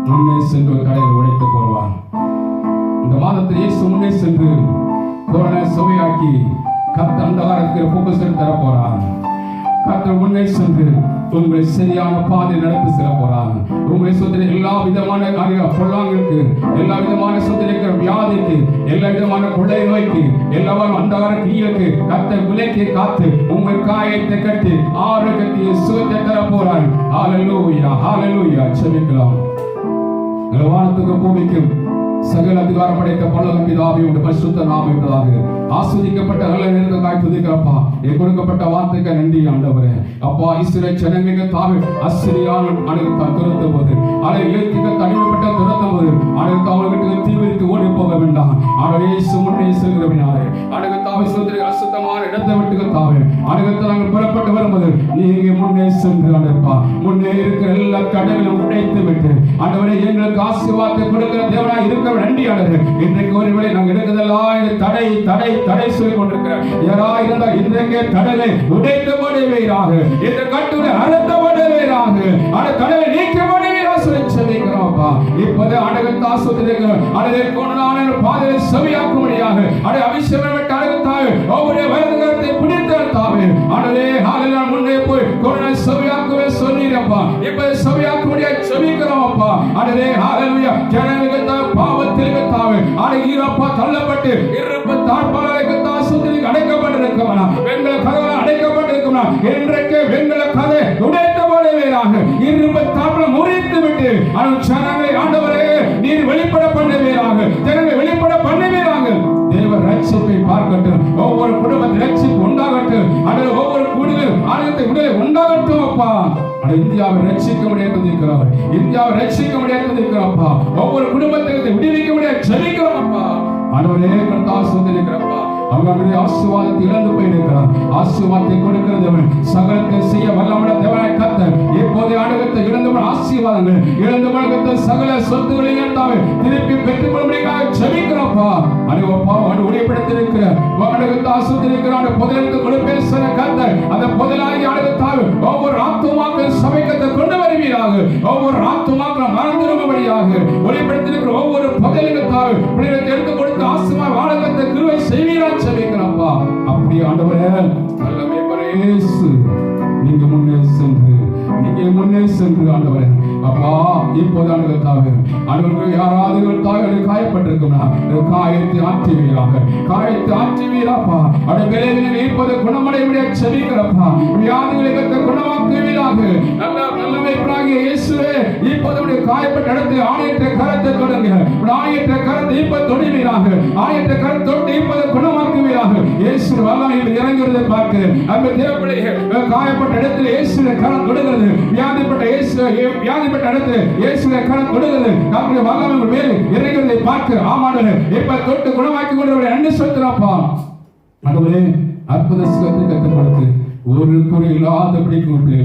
[SPEAKER 1] முன்னே சென்று கடையை உடைத்து போடுவார். இந்த மாதத்தில் இயேசு முன்னே சென்று கோரணை சுவையாக்கி கர்த்தர் அந்த வாரத்தில் போக்கஸ் தர போறார். கர்த்தர் முன்னே சென்று உங்களை சரியான பாதை நடத்தி செல்ல போறாங்க. உங்களை சொந்த எல்லா விதமான பொல்லாங்களுக்கு, எல்லா விதமான சொந்த வியாதிக்கு, எல்லா விதமான கொள்ளை நோய்க்கு, எல்லா அந்தகார தீயுக்கு கர்த்தர் விலக்கி காத்து உங்கள் காயத்தை கட்டி ஆரோக்கியத்தை சுகத்தை தர போறார். ஹalleluya ஹalleluya. செபிக்கலாம். வானத்துக்கு பூமிக்கும் சகல அதிகாரம் படைத்த பரலோக பிதாவே உம்முடைய பரிசுத்த நாமம் என்பதாக ஆசீர்வதிக்கப்பட்ட நல்ல நேரத்துக்காய் துதிக்கிறப்பா. கொடுக்கப்பட்ட வார்த்தைக்கு நன்றி ஆண்டவரே. அப்பா இஸ்ரவேல் ஜனங்களுக்கு தாவே அஸ்ரியான அணுகுத்த துரத்த போது அதை ஏற்றிக்க தனிமைப்பட்ட துரத்த போது அணுகுத்த அவர்களுக்கு தீவிரித்து ஓடி போக வேண்டாம். ஆடவே சுமன்னே செல்கிறவினாலே அணுகுத்தாவை சொல்கிற அசுத்தமான இடத்தை விட்டு தாவே அணுகுத்த நாங்கள் புறப்பட்டு வரும்போது நீங்க முன்னே சென்று அனுப்பா. முன்னே இருக்கிற எல்லா கடவுளும் உடைத்து விட்டு ஆண்டவரே எங்களுக்கு ஆசீர்வாதத்தை கொடுக்கிற தேவனாய் இருக்க நன்றி ஆண்டவரே. இன்றைக்கு ஒருவேளை நாங்கள் எடுக்கிறதெல்லாம் தடை தடை தடை சொல்லி கொண்டிருக்கிறோம். யாராக இருந்தால் இன்றைக்கு கடலை உடைக்கப்படுவீராக, இந்த கட்டுரை அறுத்தப்படுவீராக, அந்த கடலை நீக்கப்படுவீராக சொல்லி செபிக்கிறோம்ப்பா. இப்போது அடகத்தை ஆசீர்வதிக்கிறோம். அதை கொண்டான பாதையை செவியாக்கும்படியாக அதை அபிஷேகம் விட்டு அடகத்தாவே ஒவ்வொரு வயதுகத்தை பிடித்தாவே ஆண்டவரே ஹalleluya. முன்னே போய் கொண்டான செவியாக்குவே சொன்னீரப்பா. இப்போது செவியாக்கும்படியாக செபிக்கிறோம்ப்பா. ஆண்டவரே ஹalleluya. ஜனங்களுக்கு பாவத்திற்கு தாவே அடங்கிரப்பா தள்ளப்பட்டு இருப்பு தாழ்பாளையக்கு தாசுதிக்கு அடைக்கப்பட்டிருக்கவனா வெண்கல கதவை அடைக்கப்பட்டிருக்கவனா இன்றைக்கு வெண்கல கதை உடைக்கப்படுவீராக. இருப்பு தாழ்பாளை முறித்து விட்டு அந்த ஜனங்களை ஆண்டவரே நீர் வெளிப்பட பண்ணுவீராக, ஜனங்களை வெளிப்பட பண்ணுவீராக. தேவ ரட்சிப்பை பார்க்கட்டும். ஒவ்வொரு குடும்பத்தில் ரட்சிப்பு உண்டாகட்டும். அதில் ஒவ்வொரு குடிலும் ஆலயத்தை உடலை உண்டாகட்டும் அப்பா. இந்தியாவை ரட்சிக்க முடியாது, இந்தியாவை ரட்சிக்க முடியாது. ஒவ்வொரு குடும்பத்திற்கு விடுவிக்க முடியாது செபிக்கிறோம்ப்பா. ஆண்டவரே ஆசீர்வதிக்கிறப்பா. அவர்களுடைய ஆசீர்வாதத்தை இழந்து போயிருக்கிறார். ஆசீர்வாதத்தை கொடுக்கிறவன் சகலத்தை செய்ய வல்லமுள்ள தேவனாய் கர்த்தர் இப்போது ஆண்டவத்தை இழந்தவன் ஆசீர்வாதங்கள் இழந்தவனுக்கு சகல சொத்துக்களையும் தாவே திருப்பி பெற்றுக் கொள்ளும்படியாக செபிக்கிறோம்ப்பா. அனுபவப்பா உடைப்படுத்திருக்கிற ஆண்டவத்தை ஆசீர்வதிக்கிறான். புதலுக்கு கொடுப்பேசன கர்த்தர் அந்த புதலாகி ஆண்டவத்தாவே ஒவ்வொரு ஆத்துமாக்கள் சபைக்கத்தை கொண்டு வருவீராக. ஒவ்வொரு ஆத்துமாக்கள் மறந்துடும்படியாக உடைப்படுத்திருக்கிற ஒவ்வொரு புதலுக்கு தாவே பிள்ளைகளுக்கு எடுத்து கொடுத்து ஆசீர்வாத வாழகத்தை கிருபை செய்வீராக செபிக்கிறோம்ப்பா. அப்படி ஆண்டவரே நல்ல மேய்ப்பரே இயேசு நீங்க முன்னே சென்று ஆண்டவரே அப்பா இப்போது ஆண்டவரே ஆண்டவர்கள் யாராவது தாய்கள் காயப்பட்டிருக்கும்னா காயத்தை ஆற்றுவீராப்பா. அவருடைய விளைவினை இப்போது குணமடைய செபிக்கிறப்பா. வியாதிகளை குணமாக்குவீராக. நல்ல மேய்ப்பராகிய இயேசுவே இப்போது காயப்பட்ட இடத்தில் ஆணையற்ற கரத்தை தொடங்க. ஆணையற்ற கரத்தை இப்ப தொடுவீராக. ஆணையற்ற கரத்தை தொட்டு இப்போது குணமாக்குவீராக. இயேசு வல்லமையில் இறங்குவதை பார்க்க அந்த தேவப்பிள்ளைகள் காயப்பட்ட இடத்தில் இயேசுவின் கரம் தொடுகிறது. வியாதிப்பட்ட இடத்தில் இயேசுவின் கரம் தொடுகிறது. கர்த்தருடைய வல்லமை மேல் இறங்குவதை பார்க்க ஆமாண்டவரே இப்ப தொட்டு குணமாக்கி கொண்டவரை நன்றி செலுத்துறப்பா. ஆண்டவரே அற்புத சுகத்தை கற்றுப்படுத்து. ஒரு குறை இல்லாதபடி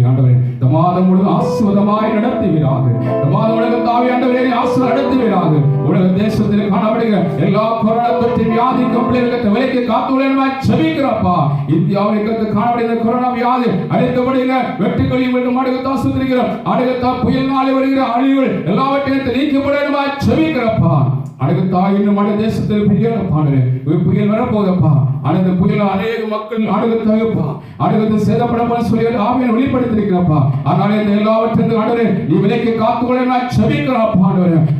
[SPEAKER 1] ஆண்டவரே இந்த மாதம் முழுவதும் ஆசீர்வாதமாய் நடத்துவீராக. இந்த மாதம் உலகத்தாவே ஆண்டவரே ஆசீர்வாதம் நடத்துவீராக. உலக தேசத்தில் காணப்படுகிற எல்லா கொரோனா தொற்று வியாதி கம்பளிகளுக்கு விலைக்கு காத்துள்ளேன் செபிக்கிறப்பா. இந்தியாவுக்கு காணப்படுகிற கொரோனா வியாதி அழைத்தபடுகிற வெட்டுக்கொள்ளியும் என்று மாடுகத்தான் சுத்திருக்கிறோம். அடுகத்தா புயல் நாளை வருகிற அழிவுகள் எல்லாவற்றையும் நீக்கப்பட செபிக்கிறப்பா. அடுத்த இன்னும் மற்ற தேசத்தில் புயல் வரப்போதப்பா. அடுத்த புயல் அநேக மக்கள் அடுத்த சேதப்பட சொல்லி ஆவியை வெளிப்படுத்திருக்கிறப்பா. அதனால இந்த எல்லாவற்றையும் ஆண்டவரே நீ விலைக்கு காத்துக்கொள்ள செபிக்கிறப்பா.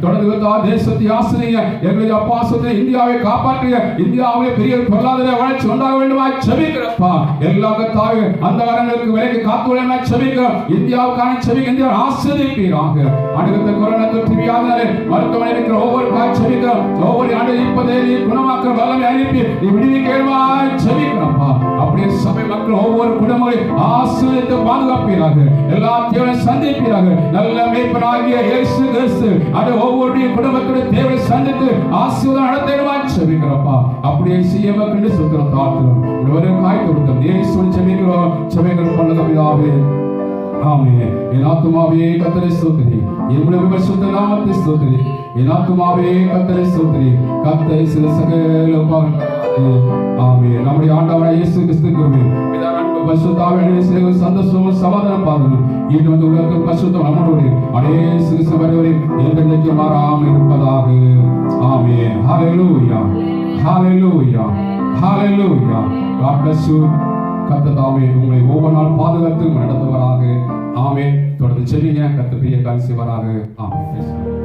[SPEAKER 1] தொடர்ந்து தேசத்தை ஆசிரிய எங்களுடைய அப்பா சொந்த இந்தியாவை காப்பாற்றிய இந்தியாவிலே பெரிய பொருளாதார வளர்ச்சி உண்டாக வேண்டுமா செபிக்கிறப்பா. எல்லா தாய் அந்த வரங்களுக்கு விலைக்கு காத்துக்கொள்ள செபிக்கிறோம். இந்தியாவுக்கான செபிக்க இந்தியா ஆசிரியப்பீராக. அடுத்த கொரோனா தொற்று வியாதினாலே மருத்துவமனை இருக்கிற ஒவ்வொரு செபிக்கிறோம். ஒவ்வொரு ஆண்டு இப்பதே நீ குணமாக்க வல்லமை அனுப்பி நீ விடுவிக்கிறவா செபிக்கிறப்பா. அப்படியே சபை மக்கள் ஒவ்வொரு குடும்பங்களை ஆசீர்வதித்து பாதுகாப்பீராக. எல்லா தேவையை சந்திப்பீராக. நல்ல மேய்ப்பனாகிய இயேசு கிறிஸ்து அது ஒவ்வொரு குடும்பத்துடைய தேவையை சந்தித்து ஆசீர்வாதம் நடத்திடுவா செபிக்கிறப்பா. அப்படியே செய்யமா கண்டு சுத்தம் தாழ்த்துறோம். ஒரு காய் கொடுத்தோம் இயேசு செபிக்கிறோம். செபிக்கிற பண்ணத பிதாவே ஆமென். என் ஆத்துமாவே கர்த்தரை ஸ்தோத்திரி. என்னுடைய பரிசுத்த நாமத்தை ஸ்தோத்திரி. என் ஆத்துமாவே கர்த்தரை ஸ்தோத்திரி. கர்த்தரை சில சகல ஆமென். நம்முடைய ஆண்டவராகிய இயேசு கிறிஸ்துவின் பிதாவின் அன்பு பரிசுத்த ஆவியின் சந்தோஷமும் சமாதானம் பாருங்கள். இது வந்து உலகத்தின் பரிசுத்தம் நம்முடைய இயேசு கிறிஸ்து வருவரை என்றென்றைக்கும் மாறாமல் இருப்பதாக. ஆமென். ஹalleluya ஹalleluya ஹalleluya. God bless you. கர்த்தர் தாமே உங்களை ஒவ்வொரு நாள் பாதுகாத்து நடத்துவாராக. ஆமென். தொடர்ந்து செல்லுங்க. கர்த்தர் பெரிய காரியம் செய்வாராக. ஆமென்.